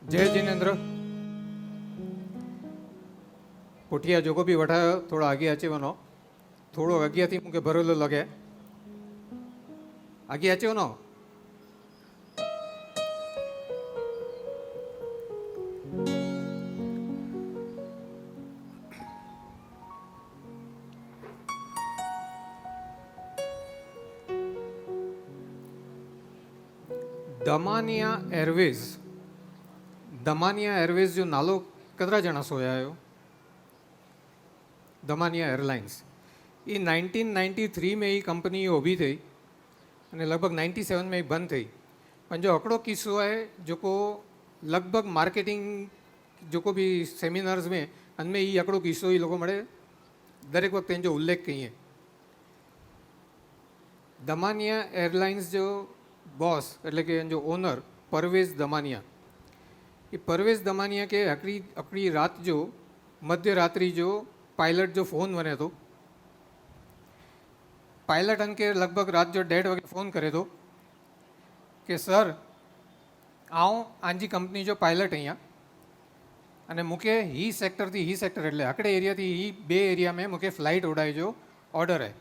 जय जिनेन्द्र पुठिया जोको भी वठा थोड़ा आगे अचे वनो थोड़ो अगिया थी मूंखे भरेलो लगे आगे अचे वनो दमानिया एयरवेज जो नालो केतरा जना सोया आयो दमानिया एयरलाइंस ये 1993 में ही कंपनी ऊभी थी और लगभग 97 में ही बंद थी पण जो हिकिड़ो किस्सो है जो लगभग मार्केटिंग जो भी सेमिनार्स में उनमें ये हिकिड़ो किस्सो ही लोगों मळे दरेक वक्त इनजो उल्लेख कईं दमानिया एयरलाइंस जो बॉस एटले के जो ओनर परवेज दमानिया ये परवेज दमानिया के अकड़ी रात जो मध्य रात्रि जो पायलट जो फोन वने तो पायलट अनके लगभग रात जो 1:30 वगे फोन करे तो कि सर आऊँ आंजी कंपनी जो पायलट अँ अने मूंखे ही सेक्टर थी ही सेक्टर एटले आकड़े एरिया थी ही बे एरिया में मूंखे फ्लाइट उड़ाई जो ऑर्डर है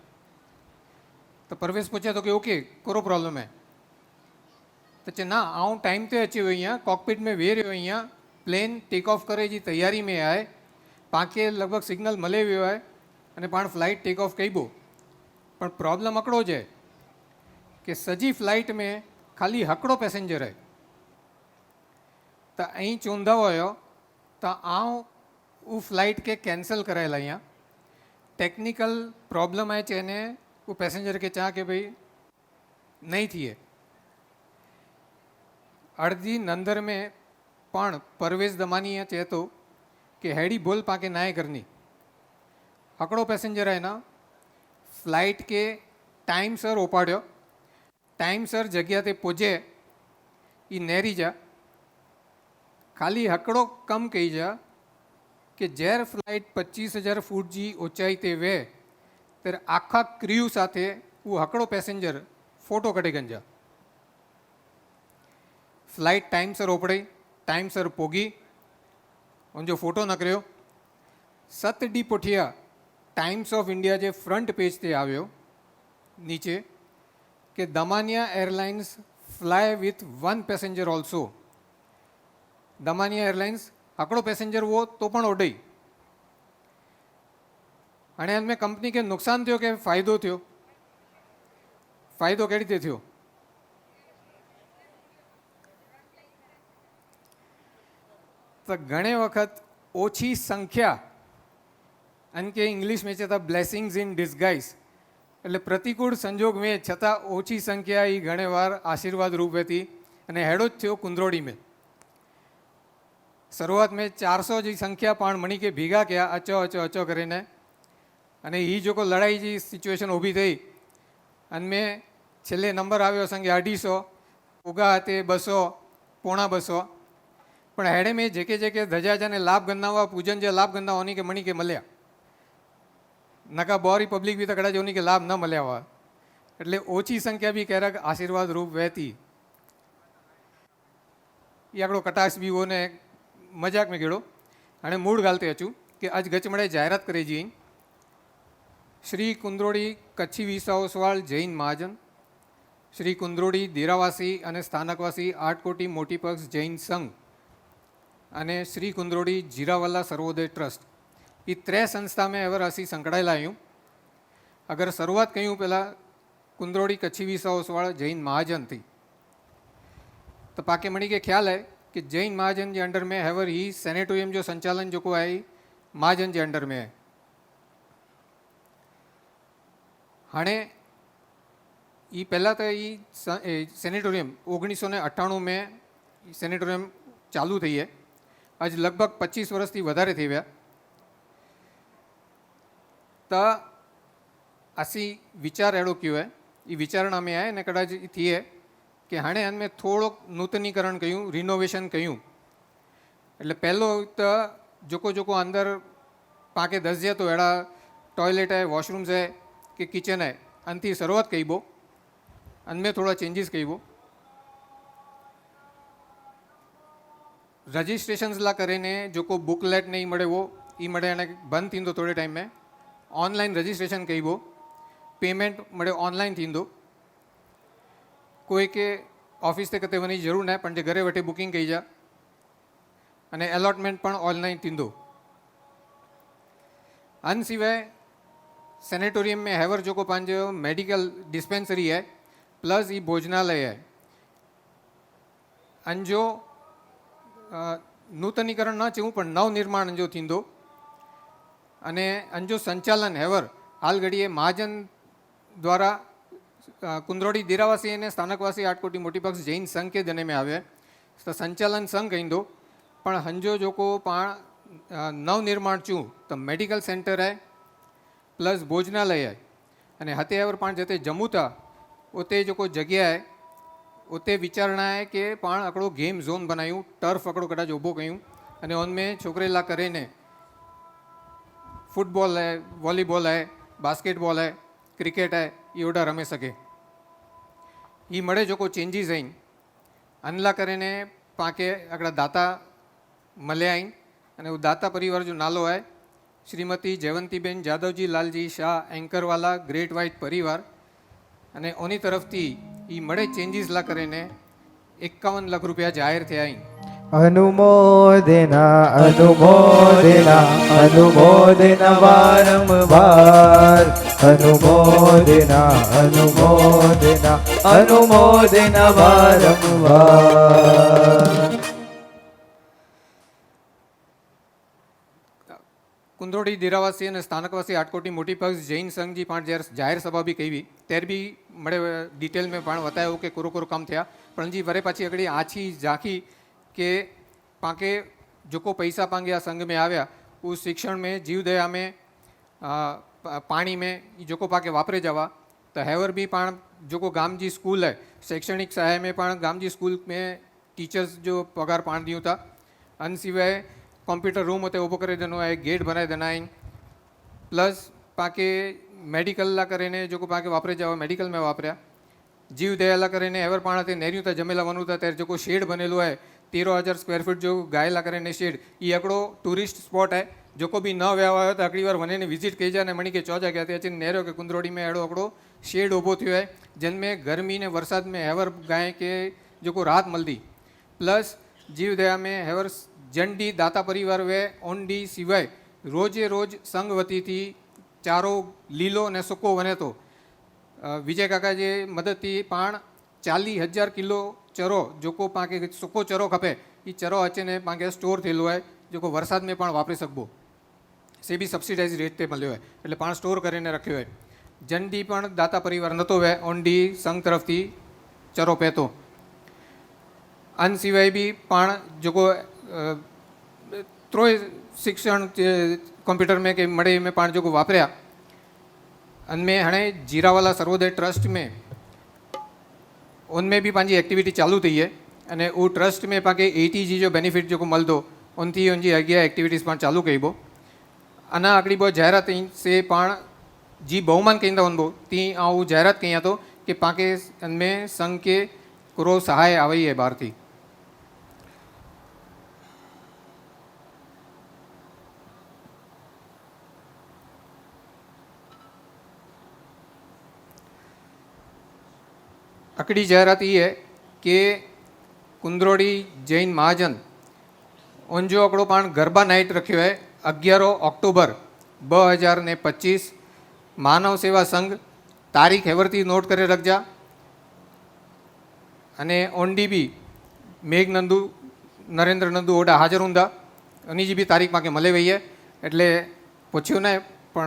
तो परवेज पूछे तो कि ओके कोरो प्रॉब्लम है तो चे ना आऊँ टाइम ते अची वही कॉकपिट में वेह रो अँ प्लेन टेक ऑफ करे जी तैयारी में आए पाके लगभग सिग्नल मले वो है अने पाण फ्लाइट टेक ऑफ कईबो पण प्रॉब्लम अकड़ो है कि सजी फ्लाइट में खाली हकड़ो पैसेंजर है तो अँ चूंधा हो तो आऊँ वो फ्लाइट के कैंसल कराए लाइया टेक्निकल प्रॉब्लम है चेने वो पैसेंजर के चाह के भाई नहीं थिए अर्धी नंदर में पण परवेज दमानिया चे तो कि हेड़ी बोल पाके नाए करनी हकड़ो पैसेंजर है ना फ्लाइट के टाइम सर ओपाड्यो टाइम सर जगह ते पुजे ई नेरी जा खाली हकड़ो कम कही जा कि जैर फ्लाइट 25,000 फूट जी ऊंचाई ते वे तेरे आखा क्रू साथे वो हकड़ो पैसेंजर फोटो कढी गंजा फ्लाइट टाइम सर ओपड़ी टाइम सर पोगी उनजो फोटो न करियो 7 डी पुठिया टाइम्स ऑफ इंडिया जे फ्रंट पेज ते आवियो नीचे कि Damania airlines fly with 1 passenger also Damania airlines हकड़ो पैसेंजर वो तो पण उड़ई अने उनमें कंपनी के नुकसान थयो कि फायदो थयो फायदो केड़ी रीते थयो तो घणे वक्त ओछी संख्या अनके इंग्लिश में कहता ब्लेसिंग्स इन डिस्गाइज એટલે પ્રતિકૂળ સંજોગ में છતાં ઓછી સંખ્યા એ ઘણે વાર આશીર્વાદ રૂપ હતી અને હેડો જ થયો કુંદરોડી में શરૂઆત में 400 जी संख्या पण मणी के भीगा क्या अचो अचो अचो करीने अने ही जो को लड़ाई जी सिचुएशन ऊभी थी अनमें छेल्ले नंबर आव्यो संगे 250 उगा हते 200 पोणा 200 पण हेडे में जेके जेके धजाजा ने लाभ गन्नावा पूजन जे लाभ गन्नावा उन्हीं के मणी के मल्या नका बोरी पब्लिक भी तकड़ा जो उन्हीं के लाभ न मल्या हुआ एटले ओછી संख्या भी क्यारेक आशीर्वाद रूप वहती ये आकड़ो कटाक्ष भी वो ने मजाक में गेड़ो अने मूड गालते अचूँ कि आज गचमड़े जाहरात करे जी श्री कुंद्रोड़ी कच्छी वीसा ओसवाल जैन महाजन श्री कुंद्रोड़ी देरावासी अने स्थानकवासी आठकोटी मोटीपक्ष जैन संघ अने श्री कुंद्रोड़ी जीरावाला सर्वोदय ट्रस्ट ये 3 संस्था में एवर असी संकड़ायेला आयूँ अगर शुरुआत कयूँ पहला कुंद्रोड़ी कच्छी वीसा ओसवाल जैन महाजन थी तो पाके मणी के ख्याल है कि जैन महाजन के अंडर में हैवर ही सेनेटोरियम जो संचालन जो को है महाजन के अंडर में है हाँ ये पहला तो ये सेनेटोरियम 1998 में सेनेटोरियम चालू थी है आज लगभग 25 वर्ष थी वधारे थी व्या तो असी विचार एड़ो क्यों है ये विचारणा में आए ने कदाच थी है कि हाँ अनमें थोड़ो नूतनीकरण क्यूँ रिनोवेशन क्यूँ एटले पहलो तो जोको जोको अंदर पाके दस जाए तो एड़ा टॉयलेट है वॉशरूम्स है कि किचन है अनथी शुरुआत कईबो अनमें थोड़ा चेंजीस कईबो रजिस्ट्रेशन ला करीने जो को बुकलेट नहीं मळे वो ई मळे अने बंद थींदो थोड़े टाइम में ऑनलाइन रजिस्ट्रेशन कईबो पेमेंट मळे ऑनलाइन थींदो कोई के ऑफिस ते कते वनी जरूर ना पण जे घरे वेठे बुकिंग कई जा अने अलॉटमेंट पण ऑनलाइन थींदो अन सिवाय सेनेटोरियम में हैवर जो को पंहिंजो मेडिकल डिस्पेंसरी है प्लस ई भोजनालय है अंजो नूतनीकरण न चूँ पण नवनिर्माण अंजो थींदो अने अंजो संचालन हैवर हाल घड़ीए महाजन द्वारा कुंद्रोड़ी देरावासी ने स्थानकवासी आटकोटी मोटी पक्ष जैन संघ के जने में आवे तो संचालन संघ कहींदो पण हंजो जो को पाण नवनिर्माण चूँ तो मेडिकल सेंटर है प्लस भोजनालय है अने हते हैवर पाण जते जमू था उते जो को जगह है उते विचारणा है कि पाण अकड़ो गेम जोन बनायूं टर्फ अकड़ो कदाच ऊभो कयूं अने उनमें छोकरेला करीने फूटबॉल है वॉलीबॉल है बास्केटबॉल है क्रिकेट है ये ओडा रमी सके ये मळे जो को चेंजीस आइन अनला करीने पाके अकड़ा दाता मल्या आइन अने दाता परिवार जो नालो है श्रीमती जयवंतीबेन जादवजी लालजी शाह एंकरवाला ग्रेट व्हाइट परिवार अने ओनी तरफथी ई मळे चेंजीस ला करीने 51 लाख रुपया जाहिर थया आइन अनुमोदना अनुमोदना अनुमोदना वारंवार अनुमोदना अनुमोदना अनुमोदना वारंवार। कुंद्रोड़ी देरावासी और स्थानकवासी आटकोटी मोटी पक्ष जैन संघ जी पाण जाहिर सभा भी कही तेर भी मळे डिटेल में पाण बतायो कि कोरो कोरो काम थया पण जी वरे पाछी अगड़ी आछी झांकी के पाके जो को पैसा पांगे आ संघ में आव्या उस शिक्षण में जीवदया में पानी में जो को पाके वापरे जावा तो हैवर भी पाण जो को गाम जी स्कूल है शैक्षणिक सहाय में पाण गाम जी स्कूल में टीचर्स जो पगार पाण दियूं था अन सिवाय कॉम्प्यूटर रूम होते ऊभो करे देनो है गेट बनाए देना है प्लस पाके मेडिकल ला करीने जो को पाके वापरे जावा मेडिकल में वापरया जीव दयाला करीने हैवर पाणा नेरियूं था जमेला वनू था त्यारे जो को शेड बनेलो है 13,000 स्क्वेर फीट जो गायला करीने शेड ये अकड़ो टूरिस्ट स्पॉट है जो को भी न व्या हो तो अगली बार वने ने विजिट कई जाए मणी के चौजा गया अची नेरो के कुंद्रोड़ी में अड़ो अकड़ो शेड ऊभो थयो है जिनमें गर्मी ने वरसाद में हैवर गाय के जो को राहत मळती प्लस जीव दया में हैवर जंडी दाता परिवार वे ओंडी सिवाय रोजे रोज संघ वती थी चारो लीलो ने सूको वने तो विजय काका जे मदद थी पाण 40,000 किलो चरो जो को पाके सूको चरो खपे ये चरो अचे ने पाके स्टोर थेलो है जो को वरसाद में पण वापरी सकबो से भी सब्सिडाइज रेट पे मळ्यो है एटले पाण स्टोर करीने रख्यो है जंडी पण दाता परिवार नतो वे ओंडी संघ तरफ थी चरो पेतो अन सिवाय भी पाण जो को त्रोय शिक्षण कंप्यूटर में के मड़े में पाण जो को वापरया उनमें हणे जीरावाला सर्वोदय ट्रस्ट में उनमें भी पांजी एक्टिविटी चालू थी है अने वो ट्रस्ट में पाके एटीजी जो बेनिफिट जो को मळतो उनथी उनजी अगिया एक्टिविटीज पण चालू कईबो अना आकड़ी बो जाहिरात से पाण जी बहुमान कहींदा उनबो ती आऊं जाहिरात कईया तो कि पाके उनमें संघ के कुरो सहाय आई है बाहर थी अकड़ी जाहिरात ये है कि कुंद्रोड़ी जैन महाजन उन जो अकड़ो पाण गरबा नाइट रखियो है 11 अक्टूबर 2025 मानव सेवा संघ तारीख हेवरती नोट करे रखजा अने ओंडी भी मेघ नंदू नरेंद्र नंदू ओडा हाजर हूंदा उन्हीं जी भी तारीख माके मले वही है एटले पूछ्यो ना पण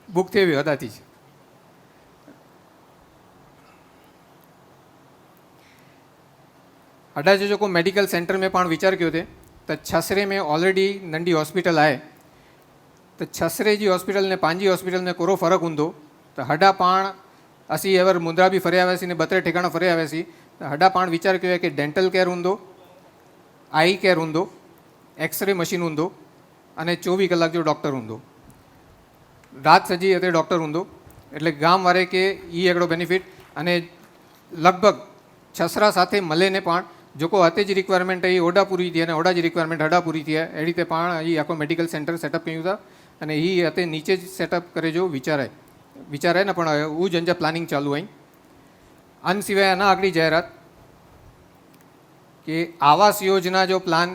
बुक थे हदाती अड्डा जो को मेडिकल सेंटर में पाण विचार किया थे तो छसरे में ऑलरेडी नंढी हॉस्पिटल है तो छसरे जी हॉस्पिटल ने पांजी हॉस्पिटल में कोरो फर्क होंदो तो हड्डा पाण असी एवर मुंद्रा भी फरी आव्यासी ने 32 ठिकाणा फरी आव्यासी तो हड्डा पाण विचार किया कि डेंटल केयर होंदो आई केयर होंदो एक्सरे मशीन होंदो अने 24 कलाक जो डॉक्टर होंदो रात सजी अते डॉक्टर होंदो एटले गाम वारे के ई एकड़ो बेनिफिट अने लगभग छसरा साथे मले ने पण જોકો અતે જ રિક્વાયરમેન્ટ એ ઓડા પૂરી थी અને ઓડા જ રિક્વાયરમેન્ટ હડા પૂરી થયા એ રીતે પણ એ આખો મેડિકલ સેન્ટર સેટઅપ કર્યું હતા અને એ અતે નીચે જ સેટઅપ કરે જો વિચારાય ને પણ હું જ અંજા પ્લાનિંગ ચાલુ અહીં આન સિવાય આના આગળ જાહેરાત કે આવાસ યોजना जो प्लान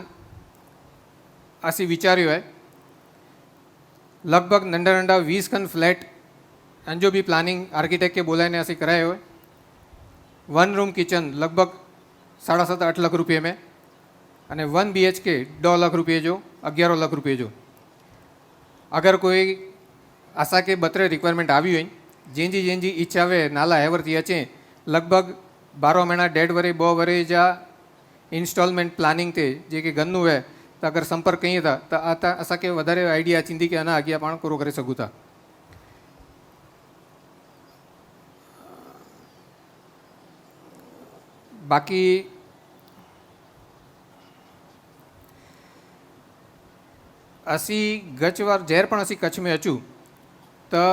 असी विचार्यो है लगभग नंढा नंढा 20 खन फ्लैट अंजो भी प्लानिंग आर्किटेक्ट के बोलाने असी करायो है 1 रूम किचन लगभग 7.5-8 लाख रुपये में अने 1 BHK 2 लाख रुपये जो 11 लाख रुपये जो अगर कोई आशा के बतरे रिक्वायरमेंट आई हुई जेंजी इच्छा वे नाला हेवर थी अचे लगभग 12 महीना 1.5 वरे 2 वरे जा इंस्टॉलमेंट प्लानिंग थे जे कि गन्नू है तो अगर संपर्क कहीं था तो आता असा के वधारे आइडिया चिंती के अना आज्ञा पण करो करे सकूँ था बाकी असी गचवार जहर पण असी कच्छ में अचूँ तो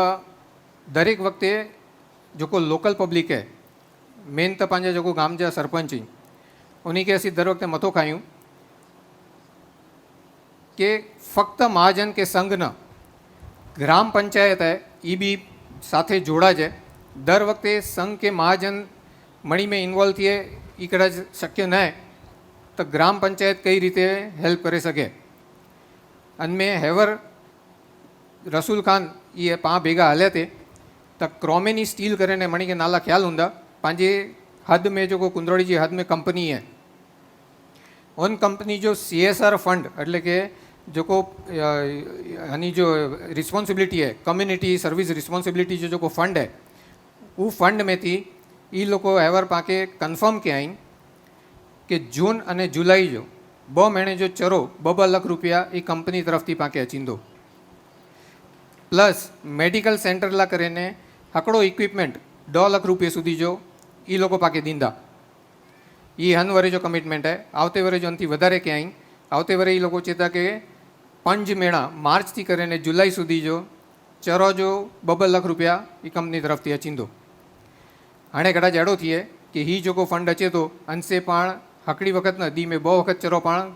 दरेक वक्ते जो को लोकल पब्लिक है मेन तो पंहिंजा जो गाम जा सरपंच ही उन्हीं के असी दर वक्ते मथो खायूं कि फक्त महाजन के संघ न ग्राम पंचायत है ये भी साथे जोड़ा जाए दर वक्ते संघ के महाजन मणि में इन्वॉल्व थिए ई कदाच शक्य न है तो ग्राम पंचायत कई रीते हेल्प करे सके अनमें हेवर रसूल खान ये पा भेगा हले थे तो क्रोमेनी स्टील करे मणि के नाला ख्याल होंदा पांजे हद में जो कुंदरोड़ी जी हद में कंपनी है उन कंपनी जो CSR फंड एटले के जो को यानी जो रिस्पॉन्सिबिलिटी है कम्युनिटी सर्विस रिस्पॉन्सिबिलिटी जो फंड है वो फंड में थी ये लोग हेवर पाके कन्फर्म किया कि जून और जुलाई जो 2 महीने जो चरो 2 लाख रुपया ये कंपनी तरफ थी पाके अचींदो प्लस मेडिकल सेंटर ला करीने हकड़ो इक्विपमेंट 2 लाख रुपये सुधी जो ये लोग पाके दींदा ये हन वरे जो कमिटमेंट है आवते वरे जो अंति वधारे के आई आवते वरे ये लोग चेता के 5 महीना मार्च थी करीने जुलाई सुधी जो चरो जो 2 लाख रुपया ये कंपनी तरफ थी अचींदो हाणे कदाच एड़ो थिए कि ही जो फंड अचे तो अंशे पण हकड़ी वखत न दी में 2 वखत चरो पण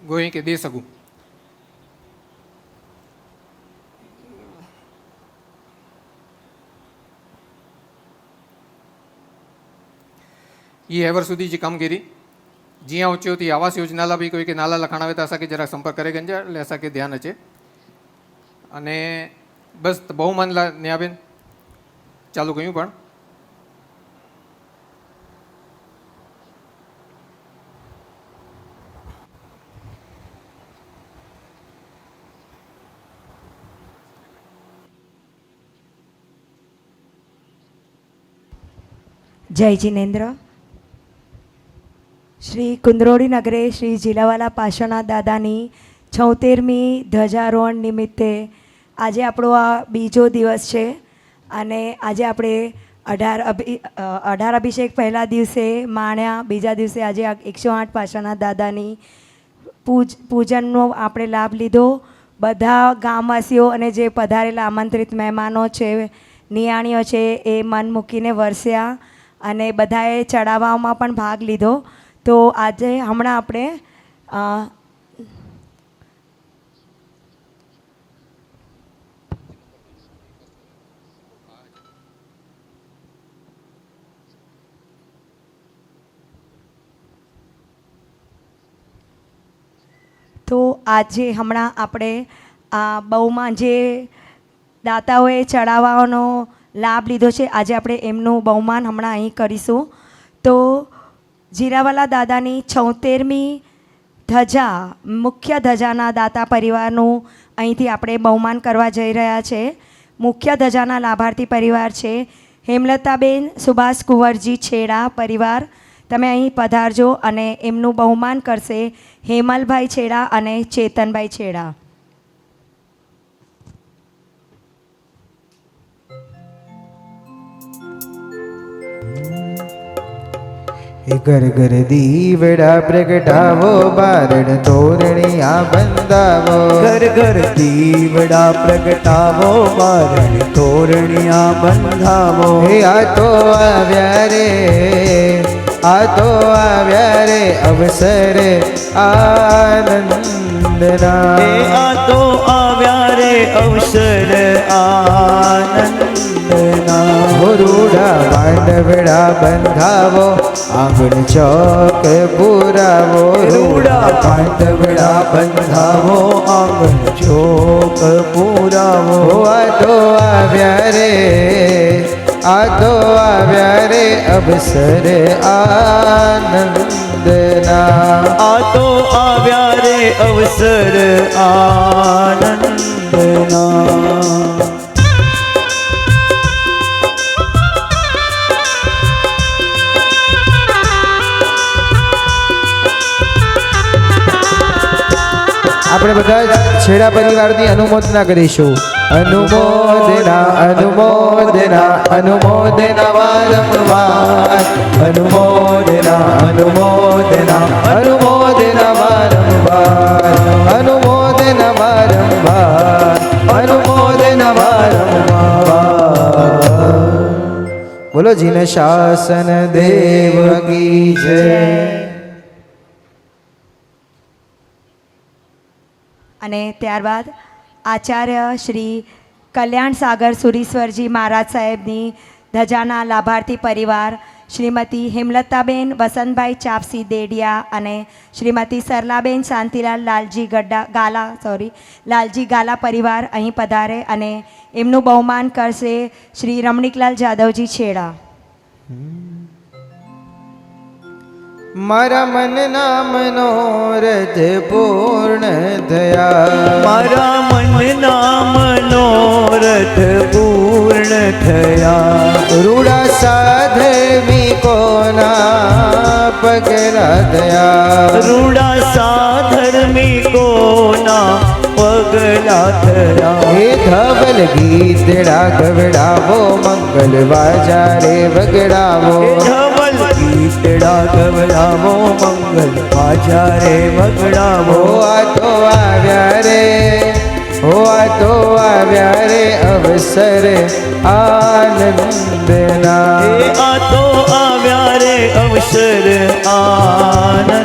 गोई के दे सकूँ ये हेवर सुधी जी कामगिरी जिया ऊँची होती आवास योजना ला भी कोई के नाला लखाणा तो असा के जरा संपर्क करे गंजा એટલે असा के ध्यान अचे अने बस बहुमान ला न्याबेन चालू क्यों पण जय जिनेन्द्र श्री कुंदरोड़ी नगरे श्री जीलावाला पार्श्वनाथ दादानी 76મી ध्वजारोहण निमित्ते आज આપણો આ બીજો દિવસ છે અને આજે આપણે 18 અભિષેક પહેલા દિવસે માણ્યા બીજા દિવસે આજે 108 પાર્શ્વનાથ દાદાની પૂજનનો આપણે લાભ લીધો બધા ગામવાસીઓ અને જે પધારેલા આમંત્રિત મહેમાનો છે નિયાણીઓ છે એ મન મૂકીને વરસ્યા અને બધાએ ચડાવવામાં પણ ભાગ લીધો તો આજે હમણાં આપણે તો આજે હમણાં આપણે બહુમાં જે દાતાઓએ ચડાવવાનો લાભ લીધો છે આજે આપણે એમનું બહુમાન હમણાં અહીં કરીશું તો જીરાવાલા દાદાની 76મી ધજા મુખ્ય ધજાના દાતા પરિવારનું અહીંથી આપણે બહુમાન કરવા જઈ રહ્યા છે મુખ્ય ધજાના લાભાર્થી પરિવાર છે હેમલતાબેન સુભાષ કુંવરજી છેડા પરિવાર તમે અહીં પધારજો અને એમનું બહુમાન કરશે હેમલભાઈ છેડા અને ચેતનભાઈ છેડા घर घर दीवड़ा प्रगटावो बारण तोरणिया बंधावो घर घर दीवड़ा प्रगटावो बारण तोरणिया बंधावो हे आ तो आव्या रे આ તો આવ્યા રે અવસર આનંદના. આ તો આવ્યા રે અવસર આનંદના. રૂડા માંડવડા બંધાવો આંગણ ચોક પુરાવો. રૂડા પાંડવડા બંધાવો આંગણ ચોક પુરાવો. આ તો આવ્યા રે આ તો આવ્યા રે અવસર આનંદના. આ તો આવ્યા રે અવસર આનંદના. આપણે બધા જ છેડા પરિવારની અનુમોદના કરીશું. અનુમોદના અનુમોદના અનુમોદના વારંવાર. અનુમોદના અનુમોદના અનુમોદના વારંવાર. અનુમોદના વારંવાર અનુમોદના વારંવાર. બોલો જીન શાસન દેવ કી જય. અને ત્યારબાદ આચાર્ય શ્રી કલ્યાણ સાગર સુરીશ્વરજી મહારાજ સાહેબની ધજાના લાભાર્થી પરિવાર શ્રીમતી હેમલતાબેન વસંતભાઈ ચાપસી દેડિયા અને શ્રીમતી સરલાબેન શાંતિલાલ લાલજી લાલજી ગાલા પરિવાર અહીં પધારે અને એમનું બહુમાન કરશે શ્રી રમણીકલાલ જાદવજી છેડા. મારા મનના મનોરથ પૂર્ણ થયા. મારા મનના મનોરથ પૂર્ણ થયા. રૂડા સાધવી કોના પગલા થયા. રૂડા સાધર્મિકોના પગલા થયા. હે ધવલ ગીતડા ગવડાવો મંગલ વાજારે વગડાવો. ધવલ ગીતડા ગવડાવો મંગલ બાજારે વગડાવો. આ તો આવ્યા રે આ તો આવ્યા રે અવસર આનંદના. આ તો આવ્યા રે અવસર આનંદના.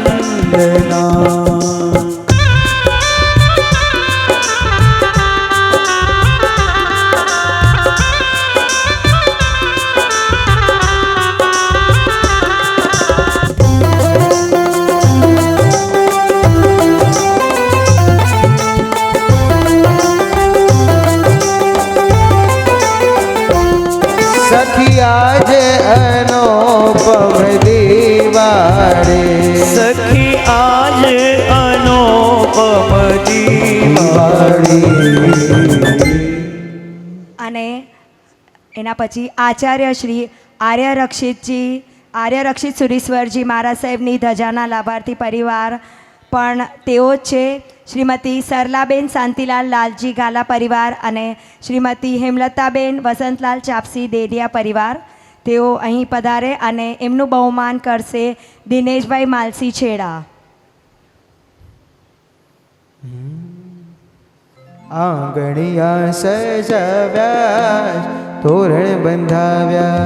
સખી આજે અનુપમ દીવારે. સખી આજ અનુપમ દીવાળી. અને એના પછી આચાર્ય શ્રી આર્ય રક્ષિત સુરીશ્વરજી મહારાજ સાહેબની ધજાના લાભાર્થી પરિવાર પણ તેઓ જ છે. શ્રીમતી સરલાબેન શાંતિલાલ લાલજી ગાલા પરિવાર અને શ્રીમતી હેમલતાબેન વસંતલાલ ચાપસી દેડિયા પરિવાર તેઓ અહીં પધારે અને એમનું બહુમાન કરશે દિનેશભાઈ માલસી છેડા. આંગણિયા સજાવ્યા તોરણ બંધાવ્યા.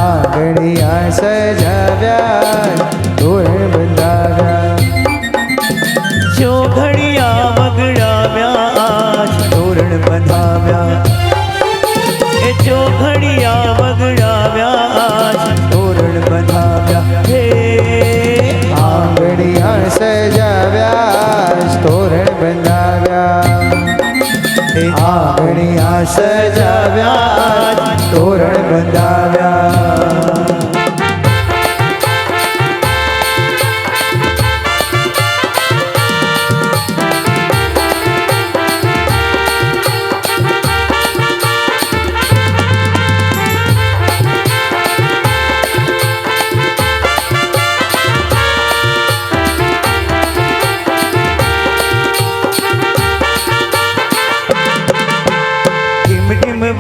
આંગણિયા સજાવ્યા તોરણ બંધાવ્યા. ચોઘડિયા વગડાવ્યા આજ તોરણ બંધાવ્યા. એ ચોઘડિયા વગડાવ્યા આજ તોરણ બંધાવ્યા. હે આંગણિયા સજાવ્યા તોરણ બંધાવ્યા. આંગણિયા સજાવ્યા તોરણ બંધાવ્યા.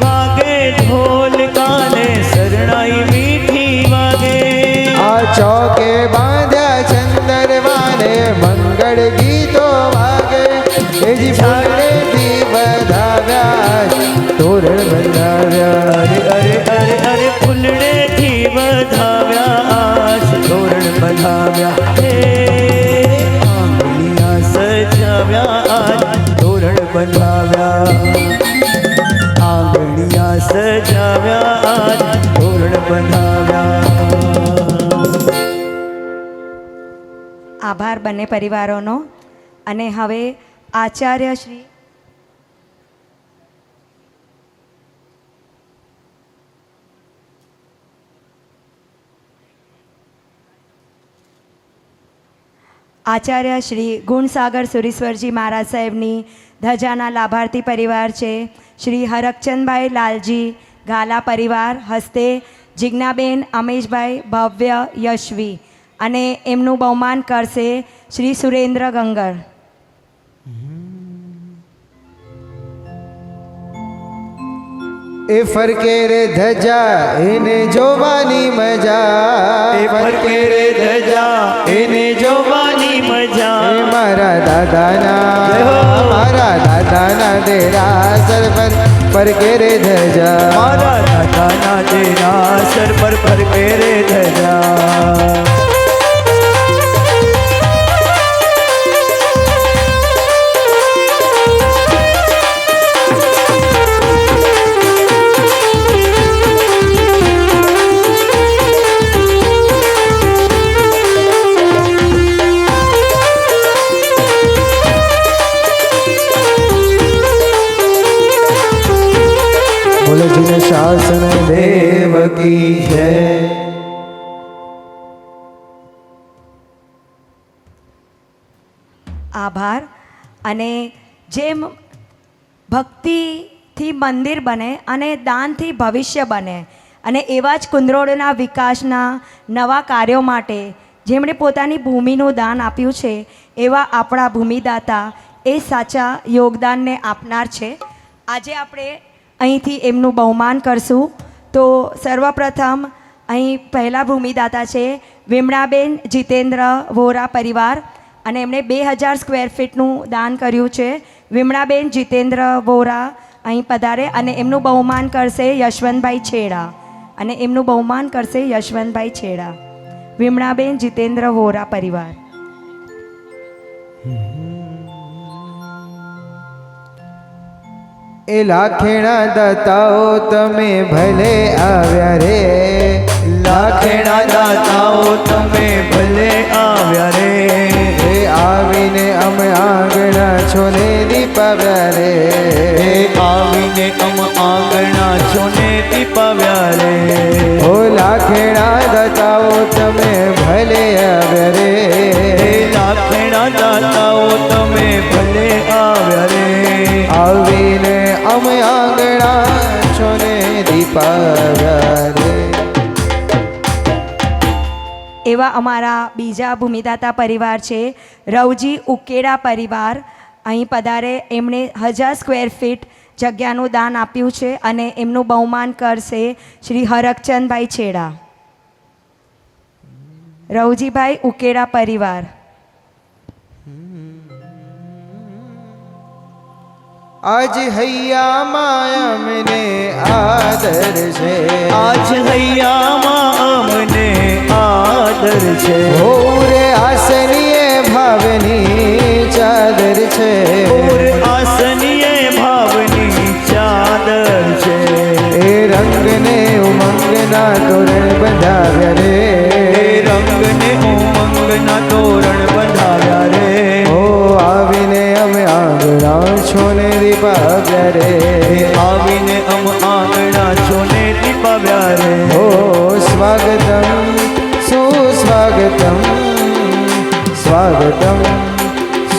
વાગે ઢોલ કાને શરણાઈ મીઠી વાગે. આ ચોકે બાંધ્યા ચંદરવાને મંગળ ગીતો વાગે. એજી ફૂલેથી વધાવ્યા તોરણ બંધાવ્યા. અરે અરે અરે અરે ફૂલડેથી વધાવ્યા આભાર બંને પરિવારોનો. અને હવે આચાર્ય શ્રી આચાર્ય શ્રી ગુણસાગર સુરેશ્વરજી મહારાજ સાહેબની ધજાના લાભાર્થી પરિવાર છે શ્રી હરકચંદભાઈ લાલજી ગાલા પરિવાર હસ્તે જિજ્ઞાબેન અમેશભાઈ ભવ્ય યશવી અને એમનું બહુમાન કરશે શ્રી સુરેન્દ્ર ગંગર. એ ફરકે રે ધજા એને જોવાની મજા, એ ફરકે રે ધજા એને જોવાની મજા. એ મારા દાદાના દેરાસર પર ફરકે રે ધજા, મારા દાદાના દેરાસર પર ફરકે રે ધજા. બોલો જીને શાસન દેવ કી જય. આભાર. અને જેમ ભક્તિથી મંદિર બને અને દાનથી ભવિષ્ય બને અને એવા જ કુંદરોળના વિકાસના નવા કાર્યો માટે જેમણે પોતાની ભૂમિનું દાન આપ્યું છે એવા આપણા ભૂમિદાતા એ સાચા યોગદાનને આપનાર છે. આજે આપણે અહીંથી એમનું બહુમાન કરશું. તો સર્વપ્રથમ અહીં પહેલા ભૂમિદાતા છે વિમળાબેન જીતેન્દ્ર વોરા પરિવાર અને એમણે 2000 સ્ક્વેર ફીટનું દાન કર્યું છે. વિમળાબેન જીતેન્દ્ર વોરા અહીં પધારે અને એમનું બહુમાન કરશે યશવંતભાઈ છેડા અને એમનું બહુમાન કરશે યશવંતભાઈ છેડા. વિમળાબેન જીતેન્દ્ર વોરા પરિવાર. એ લાખેણા દાતાઓ તમે ભલે આવ્યા રે, લાખેણા દાતાઓ તમે ભલે આવ્યા રે. એ આવીને અમે આંગણા છોને દીપાવ્યા રે, એ આવીને આંગણા છોને દીપાવ્યા રે. ઓ લાખેણા દાતાઓ તમે ભલે આવ્યા રે, એ લાખેણા દાતાઓ તમે ભલે આવ્યા રે. આવીને અમે આંગણા છોને દીપાવ્યા રે. એવા અમારા બીજા ભૂમિદાતા પરિવાર છે રવજી ઉકેડા પરિવાર. અહીં પધારે એમણે 1000 સ્ક્વેર ફીટ જગ્યાનું દાન આપ્યું છે અને એમનું બહુમાન કરશે શ્રી હરકચંદભાઈ છેડા. રવજીભાઈ ઉકેડા પરિવાર. આજ હૈયામાં અમને આદર છે, આજ હૈયામાં અમને આદર છે. ઓરે આસનીએ ભાવની ચાદર છે, ઓર આસનીએ ભાવની ચાદર છે. એ રંગને ઉમંગના તોરણ બંધાવ્યા રે, એ રંગને ઉમંગના તોરણ બંધાવ્યા રે. ઓ આવીને અમે આંગણા છોને દીપાવ્યા રે, આવીને આંગણા છોને દીપાવ્યા રે. ઓ સ્વાગતમ સુસ્વાગતમ, સ્વાગતમ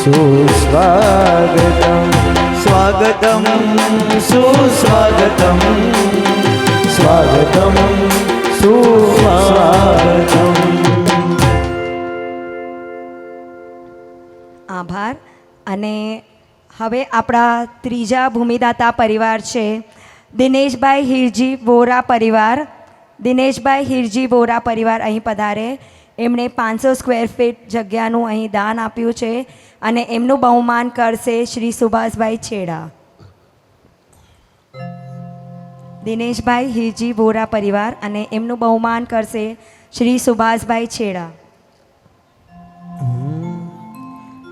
સુસ્વાગતમ, સ્વાગતમ સુસ્વાગતમ, સ્વાગતમ સુસ્વાગતમ. આભાર. અને હવે આપણા ત્રીજા ભૂમિદાતા પરિવાર છે દિનેશભાઈ હિરજી વોરા પરિવાર. દિનેશભાઈ હિરજી વોરા પરિવાર અહીં પધારે. એમણે 500 સ્ક્વેર ફીટ જગ્યાનું અહીં દાન આપ્યું છે અને એમનું બહુમાન કરશે શ્રી સુભાષભાઈ છેડા. દિનેશભાઈ હિરજી વોરા પરિવાર અને એમનું બહુમાન કરશે શ્રી સુભાષભાઈ છેડા.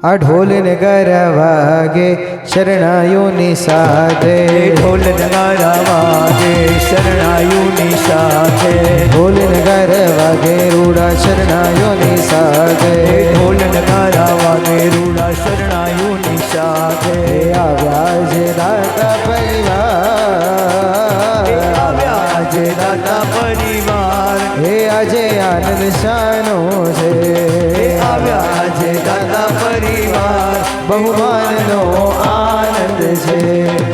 આ ઢોલ નગારા વાગે શરણાયોની સાથે, ઢોલ નગારા વાગે શરણાયુની સાથે, ઢોલ નગારા વાગે રૂડા શરણાયોની સાથે, ઢોલ બહુમાનનો આનંદ છે.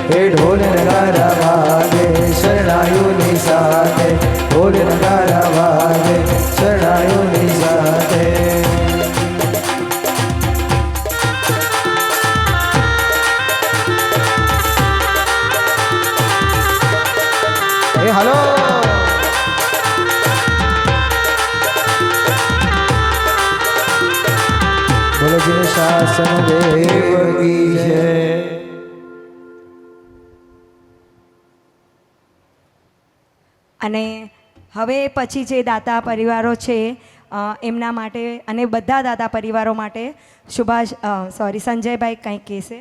હે ઢોલ નગારા વાગે શરણાયુની સાથે, ઢોલ નગારા વાગે શરણાયુની સાથે. એ હાલો બોલો જીને શાસન દેવ કી જય. અને હવે પછી જે દાતા પરિવારો છે એમના માટે અને બધા દાતા પરિવારો માટે સંજયભાઈ કંઈક કહેશે.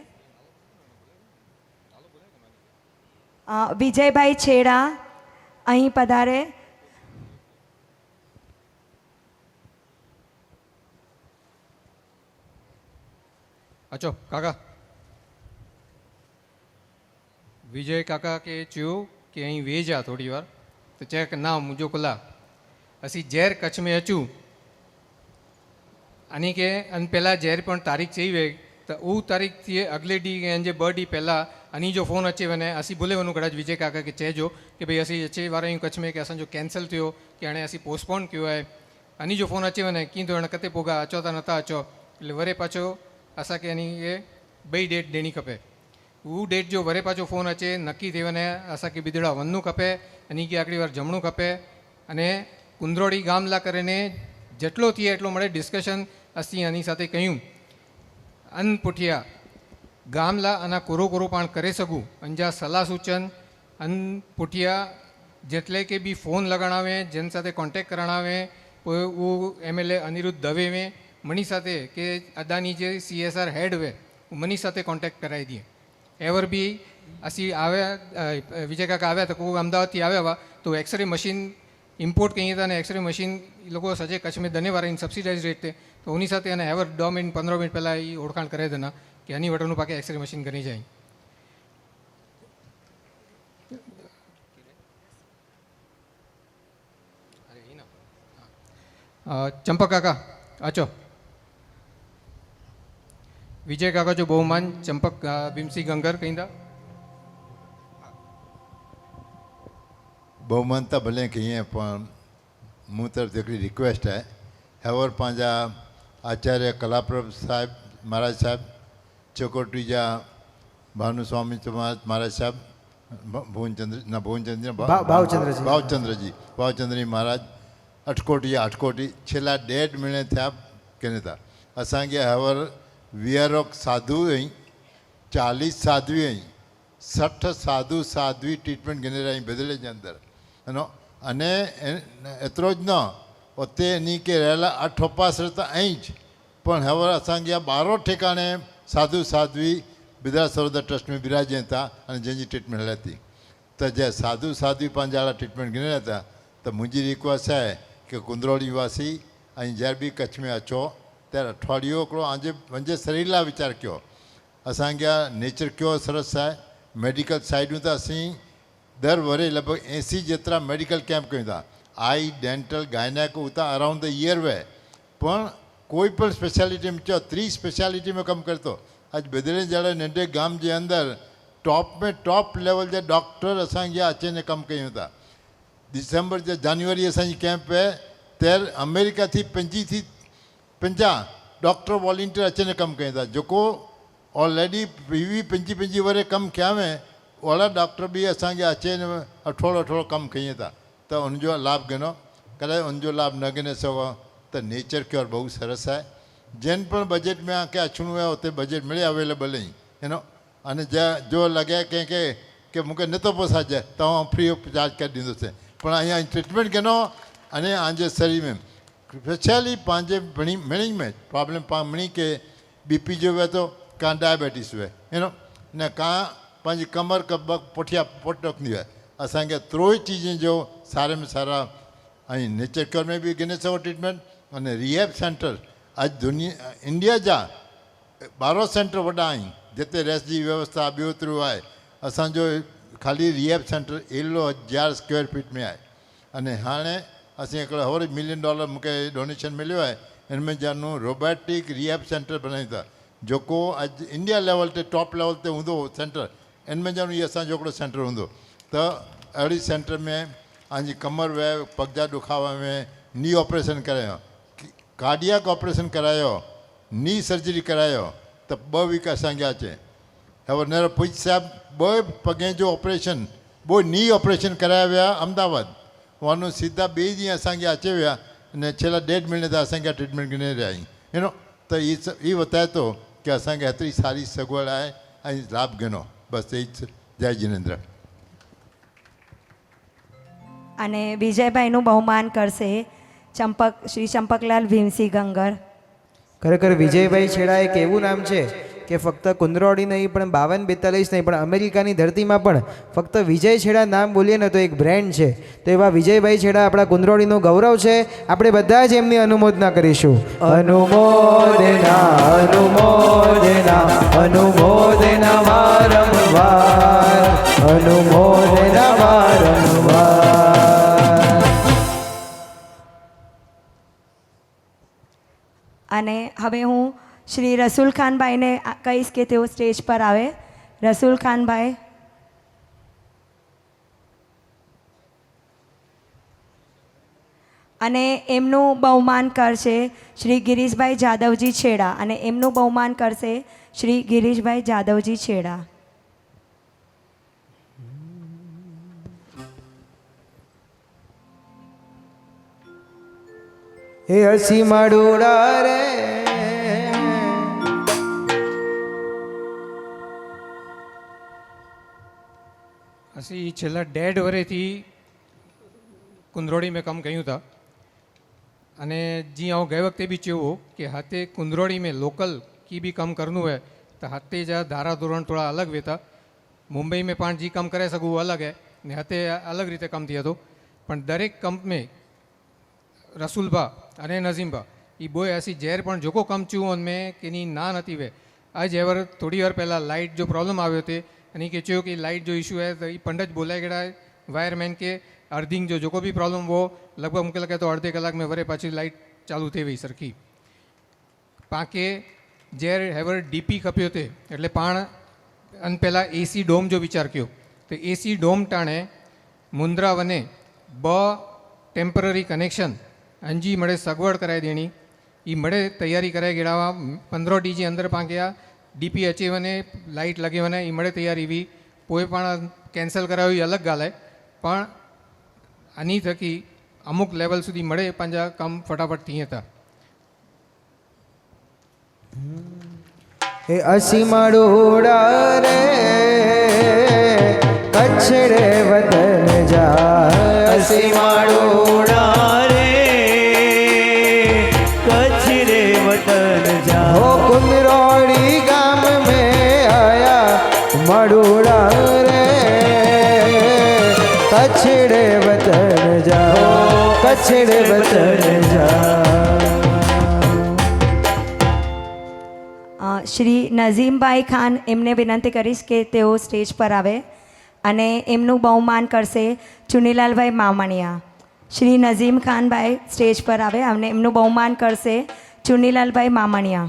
વિજયભાઈ છેડા અહીં પધારે. अचो काका विजय काका के चयो कि अँ वेज आ थोड़ी वार तो चए कि ना मुझो कुला असी जैर कच्छ में अचूँ अनी के अन पहला जैर पण तारीख चई वे तो वो तारीख थी अगले डी के अंजे ब डी पहला अनी जो फोन अचे वने असी बोले वनु कदाच विजय काका के चेजो कि भाई असी अचे वारा यूँ कच्छ में कि असांजो कैंसल थियो कि हाणे असी पोस्टपोन कियो है. अनी जो फोन अचे वने कीधो हाणे कते पोगा अचो ता नता अचो એટલે વરે પાછો असांखे यानी ये बई डेट ॾियणी खपे. उहो डेट जो वरे पाछो फ़ोन अचे नक्की थी वञे असांखे बिदड़ा वञणो खपे यानी कि आखिरी वार जमणो खपे. अने कुंदरोड़ी गाम लाइ करे जेटलो थिए एटलो મળે ડિસ્કશન असीं આની સાથે કયું અન પુઠિયા ગામ લા આના કોરો કોરો પણ કરી શકું અંજા સલાહ સૂચન અન પુઠિયા જેટલે કે બી ફોન લગાણાવે જેન સાથે કોન્ટેક્ટ કરાણાવે वो MLA अनिरुद्ध दवे में मनी साथे के अदानी जे CSR हेड हुए मनी साथे कॉन्टेक्ट कराई दिए. एवर भी असी आवे विजय काका आया तो कोई अहमदाबाद थी आया हुआ तो एक्सरे मशीन इम्पोर्ट कही था ने एक्सरे मशीन लोगों सजे कच्छ में दने वाला इन सब्सिडाइज रेट थे तो उन्हीं साथ एवर 2 मिनट 15 मिनट पहला ये ओळखाण करे देना कि हनी वटरनु पाके एक्सरे मशीन करी जाए. चंपक काका अचो. विजय काका जो बहुमान चंपक भीमसिंह गंगर कहीं बहुमान तो भले कहीं पण मूँ तरफ हिकिड़ी रिक्वेस्ट है. हेवर पंहिंजा आचार्य कलाप्रभ साहिब महाराज साहिब चकोटी जा भानुस्वामी महाराज साहिब भावचंद्र जी महाराज अटकोटी छेल्ला 1.5 महीने थिया कनि था. असांखे हेवर वीआरओ साधु 40 साधवी 60 साधु साध्वी ट्रीटमेंट गिने रही बदले के अंदर है नो. अने एतरो ज न उते नी के रहेला 8 उपासर तो ज पण हेवर असांखे 12 ठिकाने साधु साध्वी बिदड़ा सरोदर ट्रस्ट में बिराजे था अने जंहिंजी ट्रीटमेंट हले थी. तो जे साधु साध्वी पंहिंजा ट्रीटमेंट गिने रहा था तो मुंहिंजी रिक्वेस्ट है कि कुंदरोड़ी वासी ऐं जर बि कच्छ में अचो ત્યારે અઠવાડિયો हिकिड़ो पंहिंजे शरीर लाइ वीचार कयो. असांखे नेचर क्योर सरस आहे. मेडिकल साइडूं त असीं दर वरे लॻभॻि 80 जेतिरा मेडिकल कैम्प कयूं था. आई डेंटल गायनेक उतां अराउंड द ईयर वे पण कोई पण स्पेशलिटी में चओ 3 स्पेशलिटी में कमु करे थो. अॼु बेदड़े जहिड़े नंढे गाम जे अंदरि टॉप में टॉप लेवल जा डॉक्टर असांखे अचनि कमु कयूं था. दिसंबर जे जनवरी असांजी कैम्प आहे तैर अमेरिका थी 50 डॉक्टर वॉलंटियर अचनि कमु कयूं था जेको ऑलरेडी 20-25 वरे कमु कया में ओड़ा डॉक्टर भी असांखे अचनि अठोड़ो कमु कयूं था. त उनजो लाभ गिनो कॾहिं उनजो लाभ न गिने सघो त नेचर क्योर बहुत सरस आहे. जिन पण बजट में आके अचणो आहे उते बजट मिले अवेलेबल ई यू नो. अने जो लॻे कंहिंखे की मूंखे नथो पोसाइजे तव्हां फ्री ऑफ चार्ज करे ॾींदुसि पण અહીંયા ट्रीटमेंट गिनो अने आंजे शरीर में स्पेशली पंहिंजे मिणी में प्रॉब्लम मिणी के BP जो हुए तो का डायबिटीज़ हुए यू नो न का पंहिंजी कमर पुठियां पोट रखंदी आहे. असांखे एतिरो ई चीज़नि जो सारे में सारा ऐं नेचर केयर में बि गिने सघो ट्रीटमेंट अने रिहेब सेंटर अॼु दुनिया इंडिया जा 12 सेंटर वॾा आहिनि जिते रेस्ट जी व्यवस्था ॿियो एतिरो आहे. असांजो ख़ाली रिहेब सेंटर 1000 स्क्वायर फीट में आहे. अने हाणे असीं हिकिड़ो $1 मिलियन मूंखे डोनेशन मिलियो आहे. हिन में जानू रोबोटिक रिहेब सेंटर बनायूं था जेको अॼु इंडिया लेवल ते टॉप लेवल ते हूंदो सेंटर इन में ॼण इहो असांजो हिकिड़ो सेंटर हूंदो त अहिड़ी सेंटर में पंहिंजी कमर वए पग जा ॾुखावा में नी ऑपरेशन करायो कार्डियक ऑपरेशन करायो नी सर्जरी करायो त 2 वीक असांखे अचे हेवर नेर पुज साहिब 2 पगें जो ऑपरेशन 2 नी ऑपरेशन कराया विया अहमदाबाद वञो सीधा ॿिए ॾींहुं असांखे अचे विया अने छेल्ला 1.5 महीने त असांखे ट्रीटमेंट गिने रहिया आहियूं त इहो बताए थो की असांखे हेतिरी सारी सगवड़ आहे ऐं लाभ गिनो बसि जय जिनेन्द्र અને વિજયભાઈનું બહુમાન કરશે શ્રી ચંપકલાલ ભીમસિંહ ગંગર. ખરેખર વિજયભાઈ છેડા એક એવું નામ છે કે ફક્ત કુંદરોળી નહીં પણ 5242 નહીં પણ અમેરિકાની ધરતીમાં પણ ફક્ત વિજય છેડા નામ બોલીએ ને તો એક બ્રેન્ડ છે. તો એવા વિજયભાઈ છેડા આપણા કુંદરોળીનું ગૌરવ છે. આપણે બધા જ એમની અનુમોદના કરીશું. અનુમોદના અનુમોદના અનુમોદના વારંવાર અનુમોદના વારંવાર. અને હવે હું શ્રી રસુલ ખાનભાઈને કહીશ કે તેઓ સ્ટેજ પર આવે. રસુલ ખાનભાઈ. અને એમનું બહુમાન કરશે શ્રી ગિરીશભાઈ જાદવજી છેડા અને એમનું બહુમાન કરશે શ્રી ગિરીશભાઈ જાદવજી છેડા. હે હસી માડુડા રે असीं छेल्ला 1.5 वरेથી कुंदरोड़ी में कमु कयूं था अने जीअं आउं गए वक़्ते बि चयो हो कि हाथे कुंदरोड़ी में लोकल की बि कमु करणो है त हाथे जा धारा धोरण थोड़ा अलग वेता. मुंबई में पाण जी कमु करे सघूं अलग है ने हाथे अलग रीते कमु थिए थो पण दरेक कम में रसूल भा अने नज़ीम भा ये बोए असी जहर पण जेको कम चूं उनमें किनी ना नथी वे. आज एवर थोड़ी વાર પહેલાં लाइट जो प्रॉब्लम આવ્યો તે અને કે ચયો કે लाइट जो इशू है तो ये पंडित बोलाए गया वायरमैन के अर्थिंग जो जोको भी प्रॉब्लम वो लगभग मूंखे लगे तो अर्धे कलाक में वरे पाછી लाइट चालू थी वई सरखी. पाके जहर हेवर डीपी खप्यो थे એટલે पाण अन પહેલાં एसी डोम जो विचार कियो तो एसी डोम टाणे मुंद्रा वने 2 टेम्पररी कनेक्शन अंजी मड़े सगवड़ कराए देनी ये मड़े तैयारी कराए गिड़ावा 15 डी अंदर पाके डीपी अचे वने लाइट लगे वने ये मड़े तैयारी भी पोए पण कैंसल करायो ये अलग गाल है पण आनी थकी अमुक लेवल सुधी मड़े पंजा कम फटाफट थिए था. હે હસી માડુડા રે કચ્છડે વતન જા હસી માડુડા રે કચ્છ રે વતન જા हो कुंदरोड़ी गाम में आया मड़ूड़ा रे कच्छड़े वतन जा कच्छड़े वतन जा. શ્રી નઝીમભાઈ ખાન એમને વિનંતી કરીશ કે તેઓ સ્ટેજ પર આવે અને એમનું બહુમાન કરશે ચુનીલાલભાઈ મામણિયા. શ્રી નઝીમ ખાનભાઈ સ્ટેજ પર આવે અને એમનું બહુમાન કરશે ચુનીલાલભાઈ મામણિયા.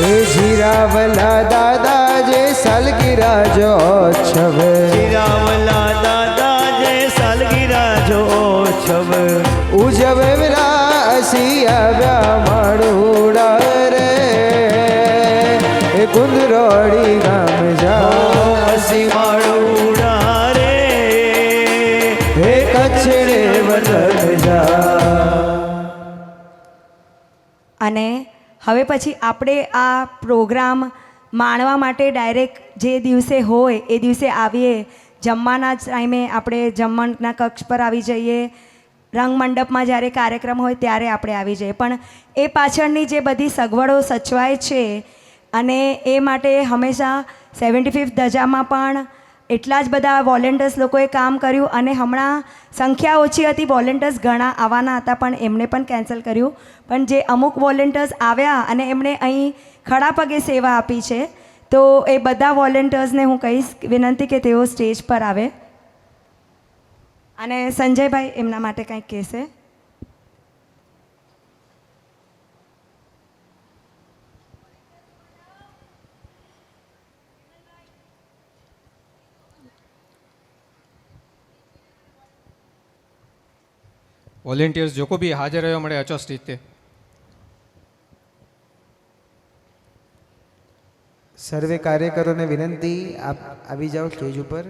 એ જીરાવલા દાદા જે સાલગીરા જો છવે જીરાવલા દાદા જય સાલગીરા જો છવ ઉજવેલા અસી આવ્યા માડુડા રે એ કુંદરોળી ગામ જા હસી માડુડા રે હે કચ્છડે વતન જા. અને હવે પછી આપણે આ પ્રોગ્રામ માણવા માટે ડાયરેક્ટ જે દિવસે હોય એ દિવસે આવીએ. જમવાના ટાઈમે આપણે જમવાના કક્ષ પર આવી જઈએ. રંગમંડપમાં જ્યારે કાર્યક્રમ હોય ત્યારે આપણે આવી જઈએ. પણ એ પાછળની જે બધી સગવડો સચવાય છે અને એ માટે હંમેશા 75th ધજામાં પણ એટલા જ બધા વોલેન્ટિયર્સ લોકોએ કામ કર્યું અને હમણાં સંખ્યા ઓછી હતી, વોલેન્ટિયર્સ ઘણા આવવાના હતા પણ એમને પણ કેન્સલ કર્યું. પણ જે અમુક વોલેન્ટિયર્સ આવ્યા અને એમણે અહીં ખડા પગે સેવા આપી છે, તો એ બધા વોલેન્ટિયર્સને હું કહીશ, વિનંતી કે તેઓ સ્ટેજ પર આવે. અને સંજયભાઈ એમના માટે કંઈક કહેશે. वॉलेंटियर्स जो को भी हाजिर रहो मळे अचो स्टेज ते. સર્વે કાર્યકરોને વિનંતી, આપ આવી જાઓ સ્ટેજ ઉપર.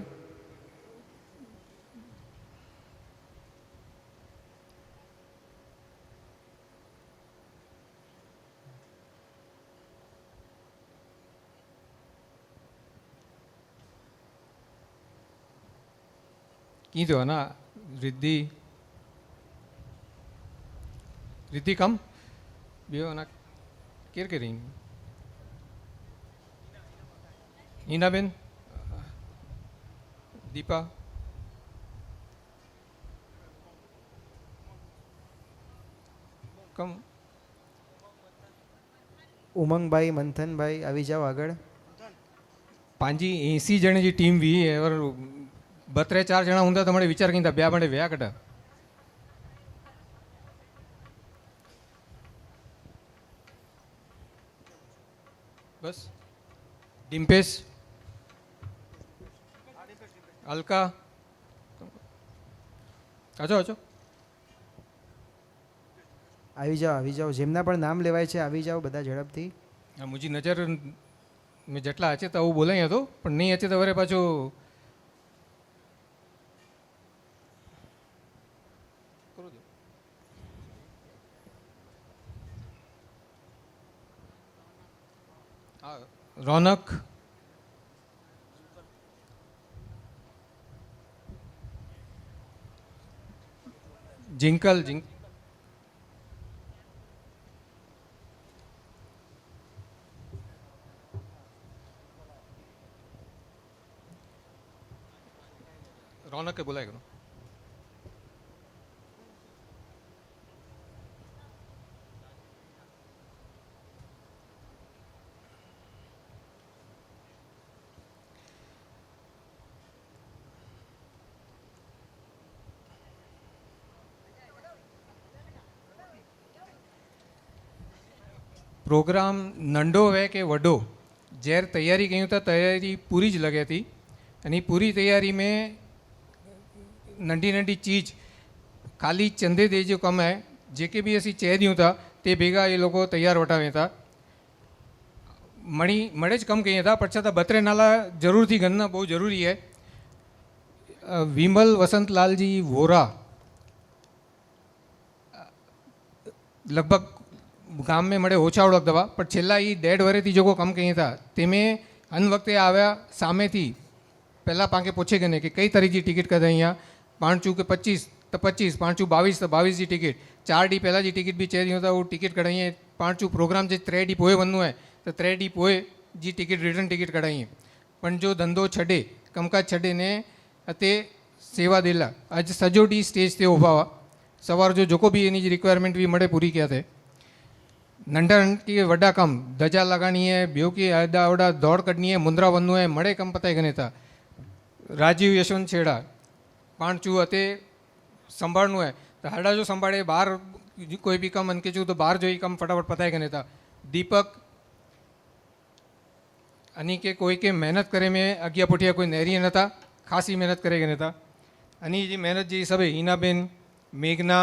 कीधो ना रिद्धि रिद्धि कम बियो ना केर के रही हीनाबेन दीपा कम ઉમંગભાઈ, મંથનભાઈ આવી જાઓ આગળ. પાંજી 80 જણે जी टीम भी और 32-4 જણા हुंदा तो मणे विचार कहीं था ब्या बने व्या कटा बस डिम्पेश अलका आजो आजो આવી જાઓ જેમના પણ નામ લેવાય છે આવી જાઓ બધા ઝડપથી. मुझी नज़र में જેટલા હશે તો આવું બોલાય હતો પણ નહીં હશે તો વરે પાછો रौनक जिंकल जिंक रौनक के बुलाए करो. प्रोग्राम नंढो है कि वडो जैर तैयारी कयूं था तैयारी पूरी ज लगे थी अने पूरी तैयारी में नंढी नंढी चीज खाली चंदे दे जो कम है जेके भी असी चह दियूं था ते भेगा ये लोग तैयार वठावे था मणी मड़े ज कम कही था पर छतां 32 नाला जरूर थी गणना बहुत जरूरी है. विमल वसंतलाल जी वोरा लगभग गाम में मळे ओछा ओळख दवा पर छेल्ला ई 1.5 वरेथी जो कम कही था तेमें अन वक्ते आव्या सामेथी पहला पाके पूछे गए कि कई तारीख की टिकट कदा अहींया 5 के 25 तो 25 5 22 तो 22 की टिकट 4 डी पहला जी टिकट भी चेदी होता वो टिकट कढ़ाइए 5 प्रोग्राम जो 3 डी पोए वनू है तो 3 डी पोए जी टिकट रिटर्न टिकट कढ़ाइए पण जो धंधो छड़े कमकाज छड़े ने अते सेवा देला आज सजो डी स्टेज ते उभा हुआ सवार जो जोको भी एनी रिक्वायरमेंट भी मळे पूरी किया थे नंढा की वड्डा कम धजा लगानी है ब्यो की आदा ओडा दौड़ कढनी है मुंद्रा वनू है मड़े कम पताए गने था राजीव यशवंत छेड़ा पाणचू अते संभाळनु है तो हड़ा जो संभाळे बाहर कोई भी कम अनके चू तो बाहर जो ही कम फटाफट पताए गने था दीपक अनी के कोई के मेहनत करे में अगिया पुठिया कोई नहरी नता खासी मेहनत करे गने था अनी जी मेहनत जी सब हीनाबेन मेघना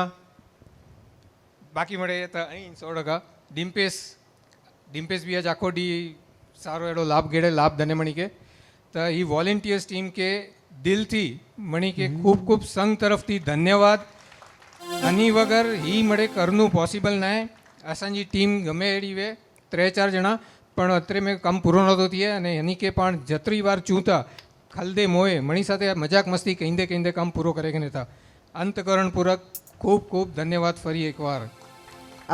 बाकी मळे तो अहीं 100% डिम्पेश डिम्पेश भी आज आखो डी सारो एडो लाभ गेड़े लाभ धने मणी के तो ये वॉलेंटियर्स टीम के दिल थी मणी के खूब खूब संघ तरफ थी धन्यवाद. अनी वगर ही मळे करनु पॉसिबल ना है असांजी टीम गमे एड़ी वे 3-4 जणा पण अत्रे में कम पूरो नतो थिए अने हनी के पण जतरी वार चूता खलदे मोए मणी साथे मजाक मस्ती कहींदे कहींदे कम पूरो करे गने था. अंतकरण पूरक खूब खूब धन्यवाद फरी एक बार.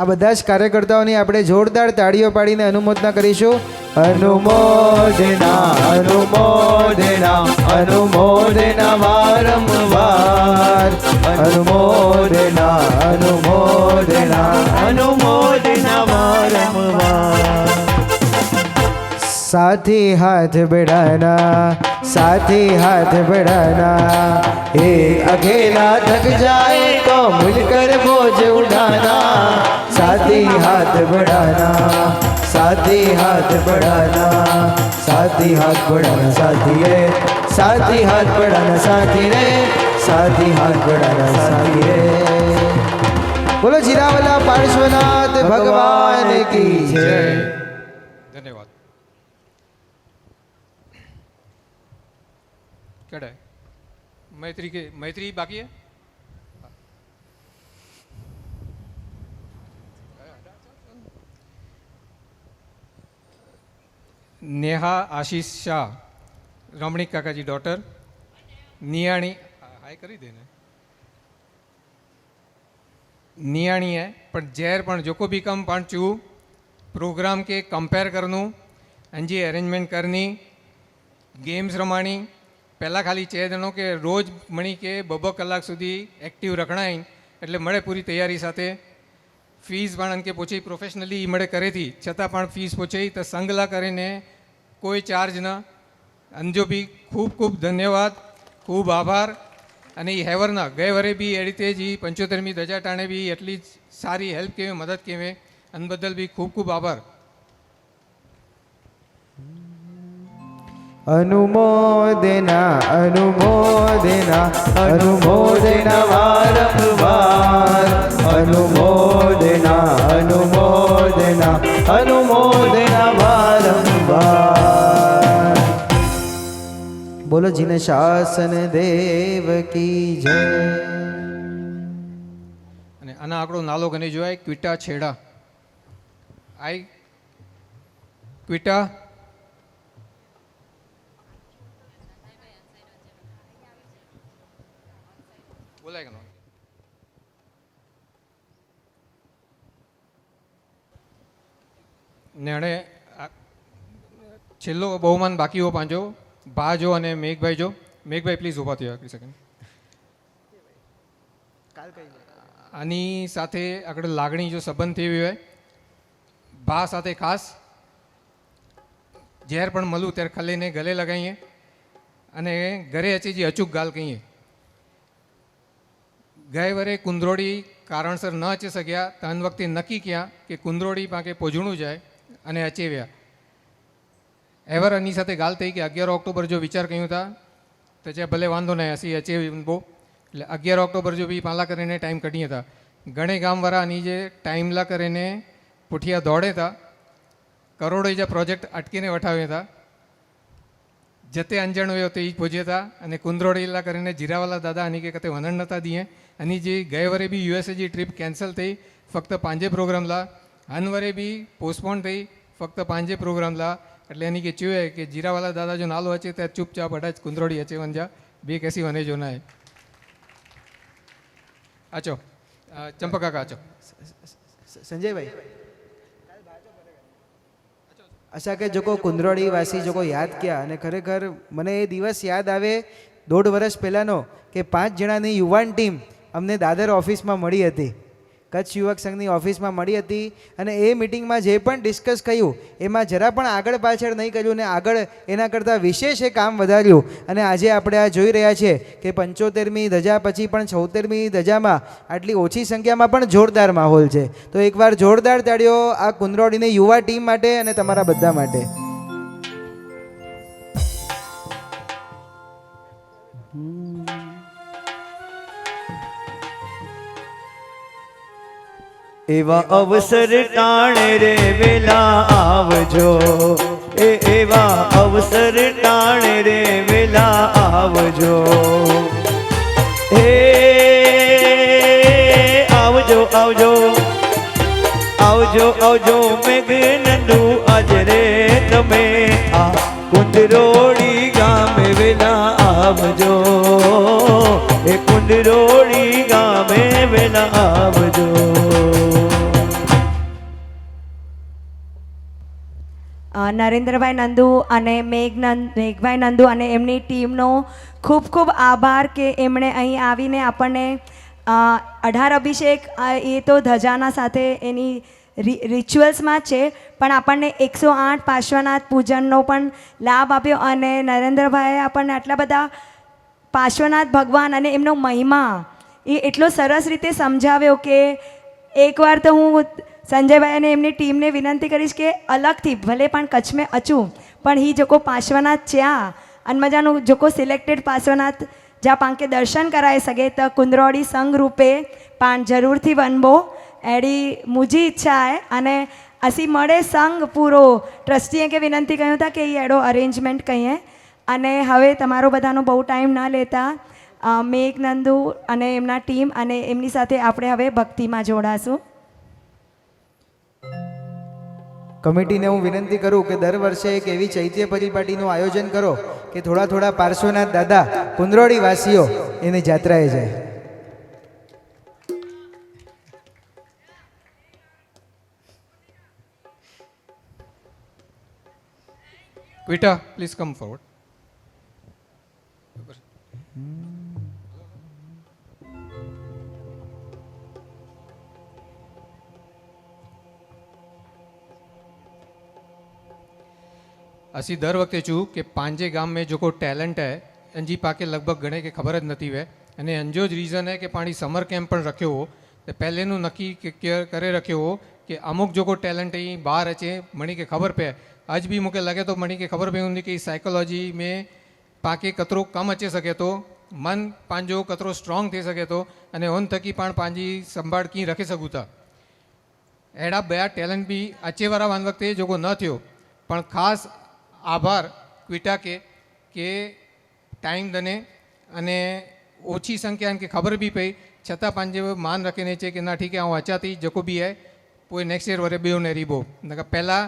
આ બધા જ કાર્યકર્તાઓની આપણે જોરદાર તાળીઓ પાડીને અનુમોદના કરીશું. અનુમોદના અનુમોદના અનુમોદના વારંવાર અનુમોદના અનુમોદના અનુમોદના વારંવાર. साथी हाथ बढ़ाना साथी हाथ बढ़ाना एक अकेला थक जाए तो मिलकर बोझ उठाना साथी हाथ बढ़ाना साथी हाथ बढ़ाना साथी हाथ बढ़ाना साथी रे साथी हाथ बढ़ाना साथी रे साथी हाथ बढ़ाना साथी रे. बोलो जीरावला पार्श्वनाथ भगवान की जय. धन्यवाद. क्या है मैत्री बाकी है. नेहा आशीष शाह रमणीक काकाजी डॉटर नियाणी हाय करी देने नियाणी है पण जहर पण जो को भी कम पण चू प्रोग्राम के कंपेर करनू अंजी अरेंजमेंट करनी गेम्स रमाणी पहला खाली 6 जणों के रोज मणी के 2 कलाक सुधी एक्टिव रखणाई એટલે મળે પૂરી તૈયારી સાથે ફીસ પણ અંકે પૂછી પ્રોફેશનલી મળે કરે थी છતાં પણ ફીસ પૂછી તો સંગલા કરીને કોઈ ચાર્જ ન અંજો બી ખૂબ ખૂબ ધન્યવાદ ખૂબ આભાર. અને એ હેવરના ગયે વરે બી એ રીતે જ 75મી ધજા ટાણે બી એટલી જ સારી હેલ્પ કેવે મદદ કેવે અન બદલ બી ખૂબ ખૂબ આભાર. अनुमोदना अनुमोदना अनुमोदना वारंवार अनुमोदना अनुमोदना अनुमोदना वारंवार. बोलो जिन शासन देव की जय. અને આના આંકડો નાલો ગણી જોવાય ક્વિટા છેડા આઈ ક્વિટા બોલાય કે ને અણે છેલ્લો બહુમાન બાકી હો પાંજો ભાજો અને મેઘભાઈ જો મેઘભાઈ પ્લીઝ ઊભા થયો એક સેકન્ડ. આની સાથે આગળ લાગણી જો સંબંધ થઈ હોય ભા સાથે ખાસ જ્યારે પણ મળું ત્યારે ખલેને ગલે લગાવીએ અને ઘરે અચી જે અચૂક ગાલ કહીએ. ગયે વરે કુંદરોડી કારણસર ન અચી શક્યા તન વખતે નક્કી ક્યાં કે કુંદરોડી પાસે પહોંચણું જાય અને અચેવ્યા એવર એની સાથે ગાલ થઈ કે 11 ઓક્ટોબર જો વિચાર કર્યું હતા તો જે ભલે વાંધો નહીં હસી અચેવો એટલે 11 ઓક્ટોબર જો બી પાલા કરીને ટાઈમ કાઢીએ હતા ઘણે ગામવાળાની જે ટાઈમલા કરીને પુઠિયા દોડે હતા કરોડો જે પ્રોજેક્ટ અટકીને વઠાવ્યા હતા જતે અંજાણ હોય તો એ જ પહોંચ્યા હતા અને કુંદરોડીલા કરીને જીરાવાલા દાદા આની કે કતે વનણ નતા દીએ અને જે ગયે વરે બી યુએસએ જે ટ્રીપ કેન્સલ થઈ ફક્ત 5 પ્રોગ્રામ લા હનવરે બી પોસ્ટપોન થઈ ફક્ત 5 પ્રોગ્રામ લા એટલે એની કે ચુએ કે જીરાવાલા દાદા જો નાલો અચે ત્યાં ચૂપચાપ અડા જ કુંદરોડી અચે વંજા બે કેસી વને જો ના આચો ચંપા કાકા આચો संजय भाई अच्छा કે જો કોઈ કુંદરોડી વાસી જો કોઈ યાદ ક્યાં અને ખરેખર મને એ દિવસ યાદ આવે 1.5 વર્ષ પહેલાંનો કે 5 જણાની યુવાન ટીમ અમને દાદર ઓફિસમાં મળી હતી કચ્છ યુવક સંઘની ઓફિસમાં મળી હતી અને એ મિટિંગમાં જે પણ ડિસ્કસ કર્યું એમાં જરા પણ આગળ પાછળ નહીં કર્યું ને આગળ એના કરતાં વિશેષ એ કામ વધાર્યું અને આજે આપણે આ જોઈ રહ્યા છીએ કે 75મી ધજા પછી પણ 76મી ધજામાં આટલી ઓછી સંખ્યામાં પણ જોરદાર માહોલ છે. તો એકવાર જોરદાર તાળીઓ આ કુંદરોડીની યુવા ટીમ માટે અને તમારા બધા માટે. એવા અવસર ટાણે રે વેલા આવજો એવા અવસર ટાણે રે વેલા આવજો હે આવજો આવજો આવજો આવજો મેઘનંદુ આજ રે તમે આ કુંદરોડી ગામે વેલા આવજો એ કુંદરોડી ગામે વેલા આવજો. નરેન્દ્રભાઈ નંદુ અને મેઘભાઈ નંદુ અને એમની ટીમનો ખૂબ ખૂબ આભાર કે એમણે અહીં આવીને આપણને 18 અભિષેક એ તો ધજાના સાથે એની રિચ્યુઅલ્સમાં જ છે, પણ આપણને 108 પાર્શ્વનાથ પૂજનનો પણ લાભ આપ્યો. અને નરેન્દ્રભાઈએ આપણને આટલા બધા પાર્શ્વનાથ ભગવાન અને એમનો મહિમા એ એટલો સરસ રીતે સમજાવ્યો કે એકવાર તો હું સંજયભાઈ અને એમની ટીમને વિનંતી કરીશ કે અલગથી ભલે પણ કચ્છ में अचूं પણ ही जेको पार्श्वनाथ च्या अन मजानु जेको सिलेक्टेड पार्श्वनाथ जहाँ पाण के दर्शन कराए सके तो कुंदरोड़ी संघ रूपे पाण जरूर थी वनबो एडी मुझी इच्छा है. अने असी मळे संघ पूरो ट्रस्टीए के विनंती कह्युं था कि एडो अरेंजमेंट कहीए. अने हवे तमारो बधानो बहु टाइम न लेता मेघ नंदू अने एमना टीम अने एमनी साथे आपणे हवे भक्तिमां जोडाशुं. કમિટીને હું વિનંતી કરું કે દર વર્ષે એક એવી ચૈત્ય પરિપાટીનું આયોજન કરો કે થોડા થોડા પાર્શ્વનાથ દાદા કુંદરોળી વાસીઓ એની જાત્રાએ જાય. ક્વિટા પ્લીઝ કમ ફોરવર્ડ. असी दर वक्त चूँ कि पांजे गाम में जो को टैलेंट है अंजी पाके लगभग घणे के खबर ज नहीं वे अने अंजो ज रीज़न है कि पाणी समर कैम्प पण रखियो हो तो पहले नक्की करे रखियो हो कि अमुक जो को टैलेंट है बहार अचे मणी के खबर पे. आज भी मुझे लगे तो मणी के खबर पे हूंदी कि साइकोलॉजी में पाके कतरो कम अचे सके तो मन पांजो कतरो स्ट्रॉन्ग थी सके तो अने उन थकी पाण पांजी संभाळ कीअं रखी सघूं था. अहिड़ा ॿिया टैलेंट भी अचे वारा वन वक़्ते जो को न थियो पण खास आभार क्विटा के टाइम दने अने ओછી संख्या के खबर भी पई छतां पंहिंजे मान रखीने चे कि ना ठीक है हूँ अचा थी जेको भी है पोइ नेक्स्ट ईयर वरे ॿियो ने रीबो न पहला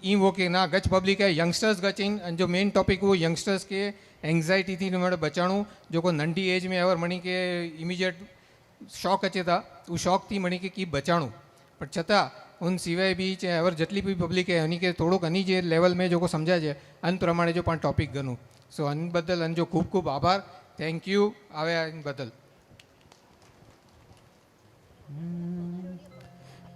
ई वो कि ना गच पब्लिक है यंगस्टर्स गचिंग एंड जो मेन टॉपिक वो यंगस्टर्स के एंग्जाइटी थी मेरे बचाणु जो को नंढी एज में अवर मणी के इमीजिएट शॉक अचे था वो शॉक थी मणी के की बचाणु पर छतां उन सिवाय भी चाहे अवर जटली भी पब्लिक है उन्हीं के थोड़ोक अनी जे लेवल में जो को समझा जाए अन प्रमाणे जो पण टॉपिक गणु सो अन बदल अन जो खूब खूब आभार. थैंक यू आवे इन बदल.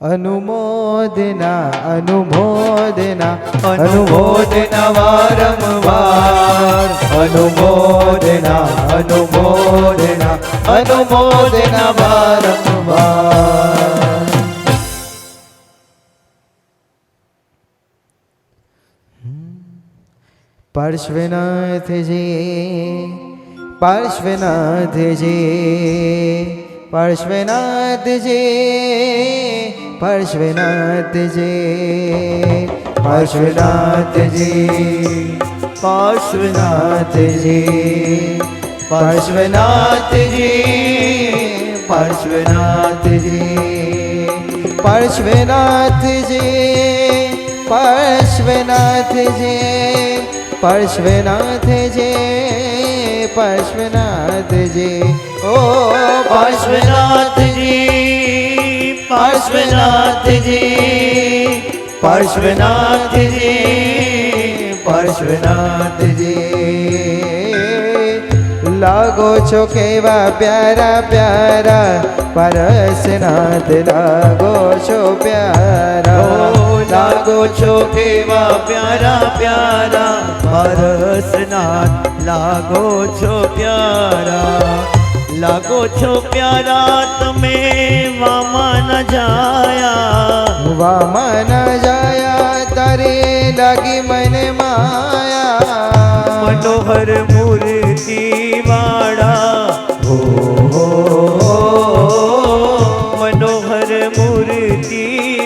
अनुमोदना अनुमोदना अनुमोदना वारंवार अनुमोदना अनुमोदना अनुमोदना वारंवार. पार्श्वनाथ जी पार्श्वनाथ जी पार्श्वनाथ जी पार्श्वनाथ जी पार्श्वनाथ जी पार्श्वनाथ जी पार्श्वनाथ जी पार्श्वनाथ जी पार्श्वनाथ जी पार्श्वनाथ जी पार्श्वनाथ जी पार्श्वनाथ जी ओ पार्श्वनाथ जी पार्श्वनाथ जी पार्श्वनाथ जी पार्श्वनाथ जी. लागो छो केवा प्यारा प्यारा पार्श्वनाथ लागो छो प्यारा लागो छो केवा प्यारा प्यारा पार्श्वनाथ लागो छो प्यारा लागो छो प्यारा तमे वामा न जाया तारे लागी मैंने माया मनोहर मूर्ति वाड़ा हो मनोहर मूर्ति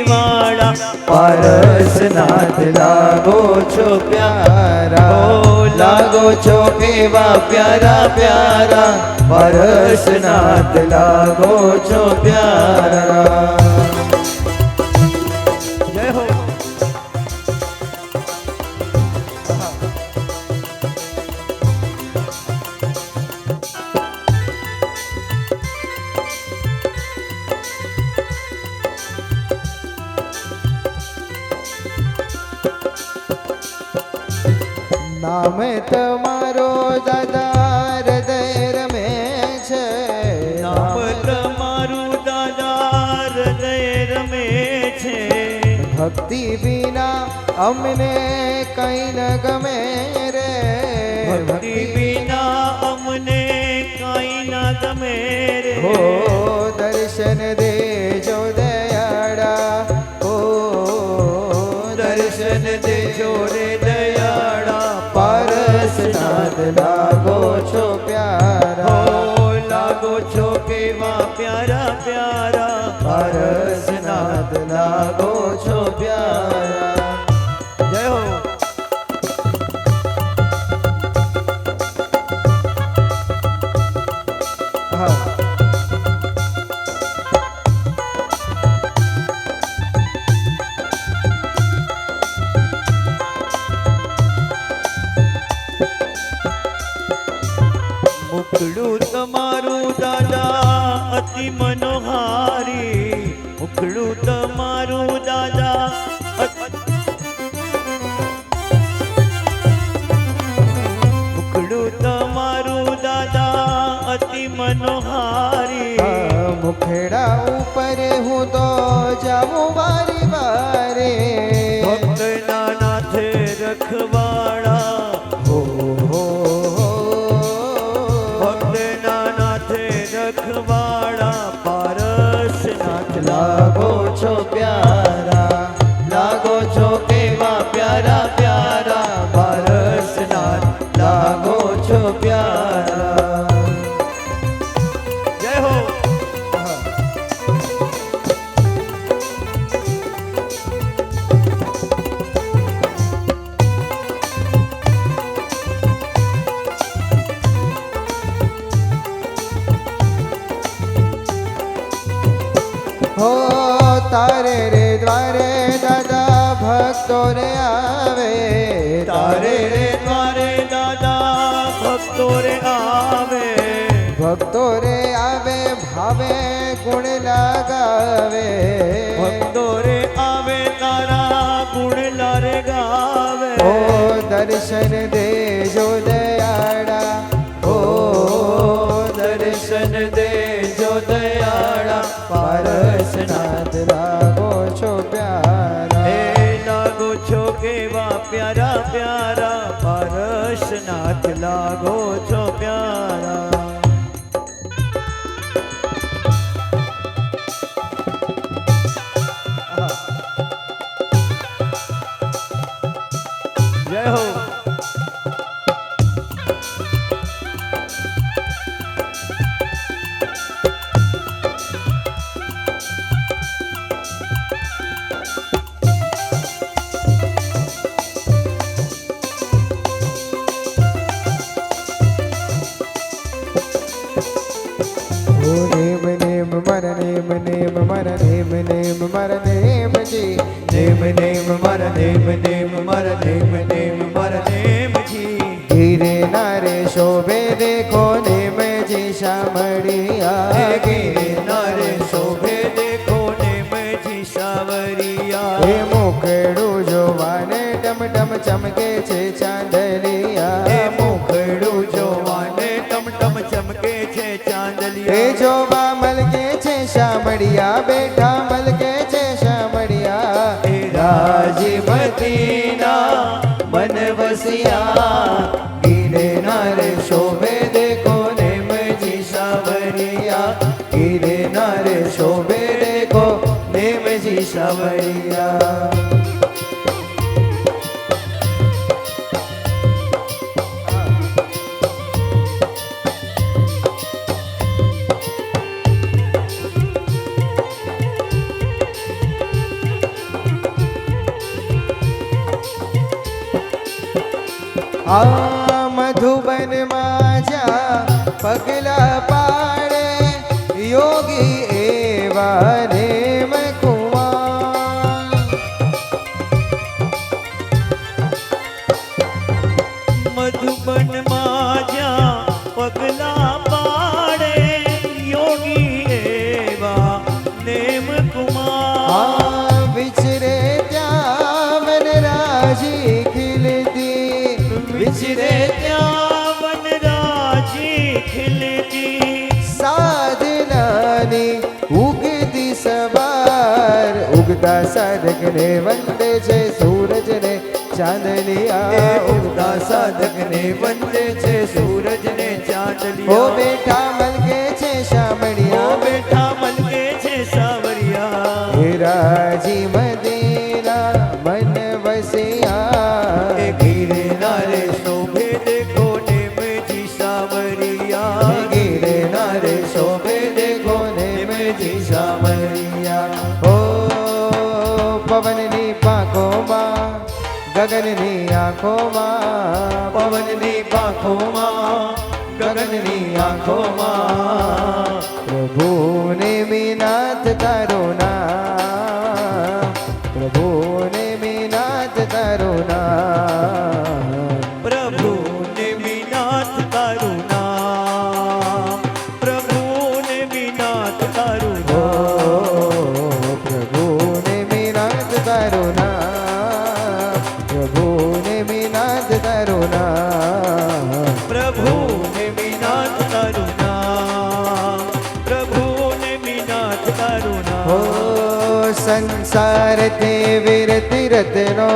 वाड़ा पार्श्वनाथ लागो छो प्यारा लागो छो केवा प्यारा प्यारा पार्श्वनाथ लागो छो प्यारा. जय हो. નામ તમારો દાદા હૃદય રમે છે. નામ તમારું દાદા હૃદય રમે છે. ભક્તિ વિના અમને કઈ ન ગમે રે. ભક્તિ વિના અમને કાંઈ ના ગમે રે. હો દર્શન દેજો દયાળા. હો દર્શન દેજો રે દયાળા. પારસનાથ લાગો છો પ્યારા. હો લાગો છો કેવા પ્યારા પ્યારા. પારસનાથ લાગો છો પ્યારા. જય હો. હા. મુખડું તમારું દાદા અતિ મનોહારી. મુખડું તમારું દાદા મુખડું તમારું દાદા અતિ મનોહારી. આ મુખડા ઉપર હું તો જાઉં વારી વારે. ભક્તના નાથે રખવાડા. હો હો ભક્તના નાથે રખવાડા. પારસનાથ લાગો છો પ્યારા. લાગો છો કેવા પ્યારા પ્યારા. પારસનાથ લાગો છો પ્યારા. જય હો. હો તારે રે દ્વારે દાદા ભક્તો રે આવે. તારે રે દ્વારે દાદા ભક્તો રે આવે. ભક્તો રે આવે ભાવે ગુણ લગાવે. ભક્તો રે આવે તારા ગુણ લારે ગાવે. ઓ દર્શન દેજો દયાળા. ઓ દર્શન દેજો દયાળા. પારસનાથ લાગો છો પ્યારા. હે લાગો છો કેવા પ્યારા પ્યારા. પારસનાથ લાગો છો પ્યારા. જય હો. ઓ નેમ નેમ મારા નેમ નેમ મારા નેમ નેમ મારા નેમ જી. નેમ નેમ મારા નેમ નેમ મારા નેમ નેમ મારા નેમજી. ગીરે નારે શોભે દેખો નેમ જી શામળિયા. ગિરનારે શોભે દેખો નેમજી સાવરિયા. એ મુખડું જોવાને ટમ ટમ ચમકે છે ચાંદલિયા. એ મુખડું જોવાને ટમ ટમ ચમકે છે ચાંદલિયા. એ જોવા મલકે છે શામળિયા. બેઠા મલકે છે શામળિયા. એ રાજમતીના મન વસિયા. ગિરનારે શોભે દેખો નેમજી સાવરિયા. ગિરનારે શોભે દેખો નેમજી સાવરિયા. આ મધુબનમાં જા પગલા પાડે યોગી એવા નેમ કુમાર. મધુબનમાં જ્યાં પગલા પાડે યોગી એવા નેમ કુમાર. આ વિચરે ત્યાં વનરાજી ખીલતી. વિચરે દિલથી સાધનાની ઉગતી સવાર ઉગતા સાધકને વંદે છે સૂરજને ચાંદલિયા ઉગતા સાધકને વંદે છે સૂરજને ઓ ચાંદલિયા બેઠા મલકે છે ઓ શામળિયા બેઠા મલકે છે સાવરિયા હેરાજી મદીના મન વસિયા એ ગિરનારે શોભે દેખો નેમજી સાવરિયા ગિરનારે શોભે દેખો નેમજી સામરિયા ઓ પવનની પાંખોમાં ગગનની આંખોમાં પવનની પાંખોમાં ગગનની આંખોમાં પ્રભુને મીનાથ તારો નામ પ્રભુને મીનાથ તારો નામ પ્રભુ ને વિનાથ તારું નામ પ્રભુ ને વિનાથ તારું ઓ નામ પ્રભુને મીનાથ તારો નામ પ્રભુને મીનાથ તારો નામ પ્રભુ ને વિનાથ તારું નામ પ્રભુ ને વિનાથ તારું ઓ નામ સંસાર તે વિરતિ રતનો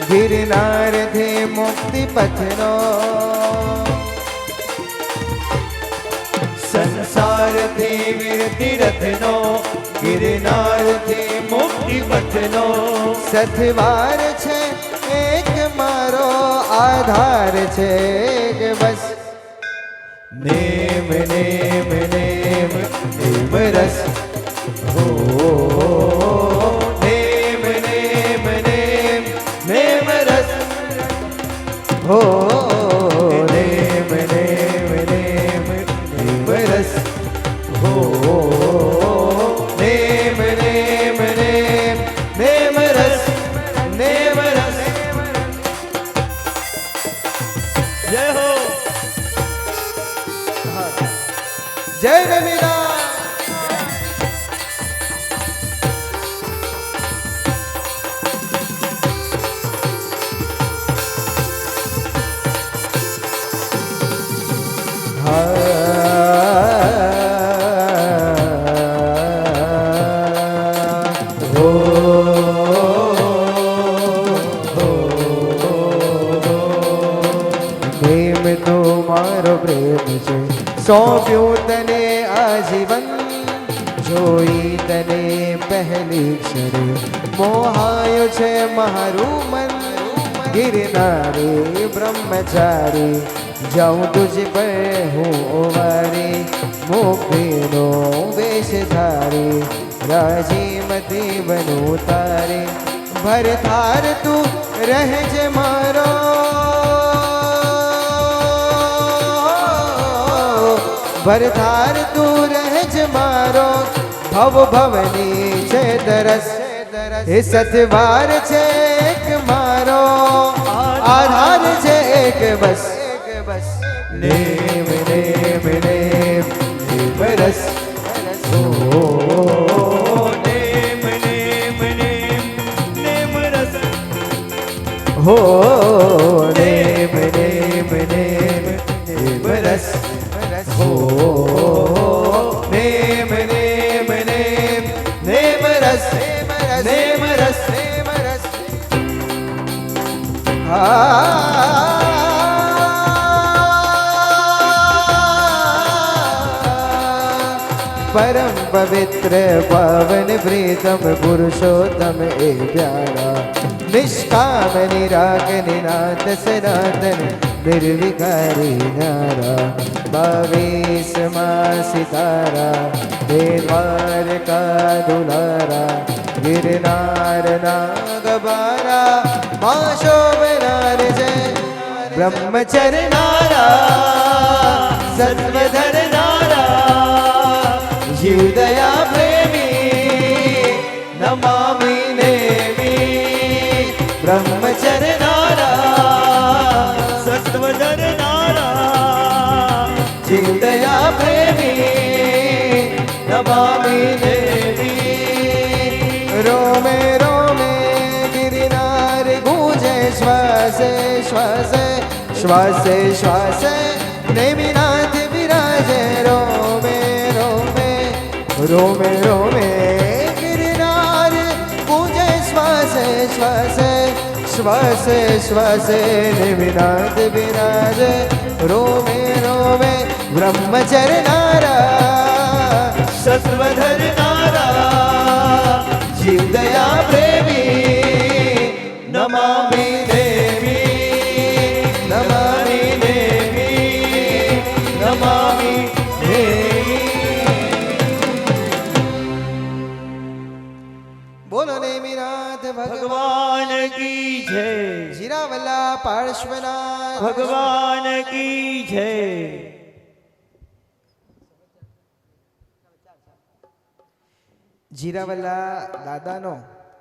ગિરનાર થે મુક્તિ પથનો સંસાર થી વિરતિ રથનો ગિરનાર થી મુક્તિ પથનો સથવાર છે એક મારો આધાર છે કે બસ નેમ નેમ નેમ નેમ રસ હો નેમ નેમ નેમ નેમ રસ હો નેમ નેમ નેમ નેમ રસ હો નેમ નેમ નેમ નેમ રસ નેમ રસ જય હો જય રવિદાસ પ્રેમ તો મારો પ્રેમ છે સોંપ્યું તને આજીવન જોઈ તને પહેલી ક્ષણે મોહાયો છે મારું મન ગિરનારી બ્રહ્મચારી જાઉં તુજ પર હું ઓવારી મુક્તિનો વેશ ધારી રાજીમતી બનું તારી ભરથાર તું રહેજે મારો ભરથાર તું રહેજ મારો ભવ ભવની છે દરસ એ સતવાર છે એક મારો આધાર છે એક બસ નેમ નેમ નેમ નેમ રસ ઓ નેમ નેમ નેમ નેમ રસ હો નેમ નેમ નેમ નેમ રસ હો નેમ નેમ નેમ નેમ રસ નેમ રસ નેમ રસ પરમ પવિત્ર પાવન પ્રીતમ પુરુષોત્તમ એ પ્યારા નિષ્કામ નિરાગ નિનાદ સનાતન નિર્વિકારી નારા 22 સિતારા હે દ્વારકા દુલારા ગિરનાર નાગબારા મા શોભનાર જય બ્રહ્મચરનારા સત્વધરનારા જીવદયા પ્રેમી નમામિ નેમી બ્રહ્મચરનારા સત્વધર નારા જીવદયા પ્રેમી નમામિ દેવી રોમે રોમે ગિરિનાર ગૂંજે શ્વાસે શ્વાસે શ્વાસે શ્વાસે નેમિનાથ બિરાજે રોમે રોમે રોમે રોમે ગિરનાર પૂજે શ્વાસે શ્વાસે શ્વાસે શ્વાસે નેમિનાથ બિરાજે રોમે રોમે બ્રહ્મચરનારા સત્વધરનારા જીવદયા પ્રેમી નમામિ દેવી નમામિ દેવી નમામિ દેવી. બોલો નેમિનાથ ભગવાન કી જય. જીરાવલા પાર્શ્વનાથ ભગવાન કી જય. જીરાવલા દાદાનો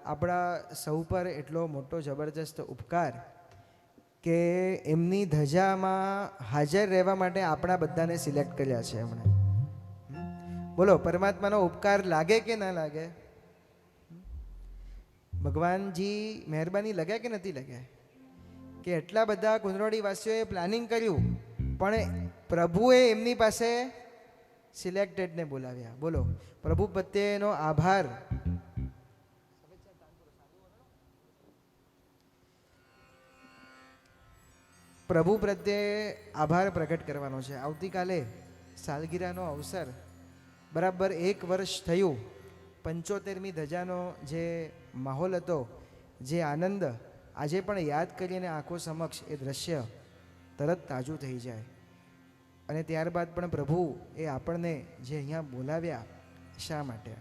આપણા સૌ પર એટલો મોટો જબરજસ્ત ઉપકાર કે એમની ધજામાં હાજર રહેવા માટે આપણા બધાને સિલેક્ટ કર્યા છે એમણે. બોલો પરમાત્માનો ઉપકાર લાગે કે ના લાગે? ભગવાનજી મહેરબાની લગે કે નથી લગે કે એટલા બધા કુંદરોડીવાસીઓએ પ્લાનિંગ કર્યું પણ પ્રભુએ એમની પાસે સિલેક્ટેડને બોલાવ્યા. બોલો પ્રભુ પ્રત્યેનો આભાર. પ્રભુ પ્રત્યે આભાર પ્રગટ કરવાનો છે. આવતીકાલે સાલગીરાનો અવસર, બરાબર 1 વર્ષ થયું 75મી ધજાનો જે માહોલ હતો, જે આનંદ આજે પણ યાદ કરીને આંખો સમક્ષ એ દ્રશ્ય તરત તાજું થઈ જાય. અને ત્યારબાદ પણ પ્રભુ એ આપણને જે અહીંયા બોલાવ્યા શા માટે?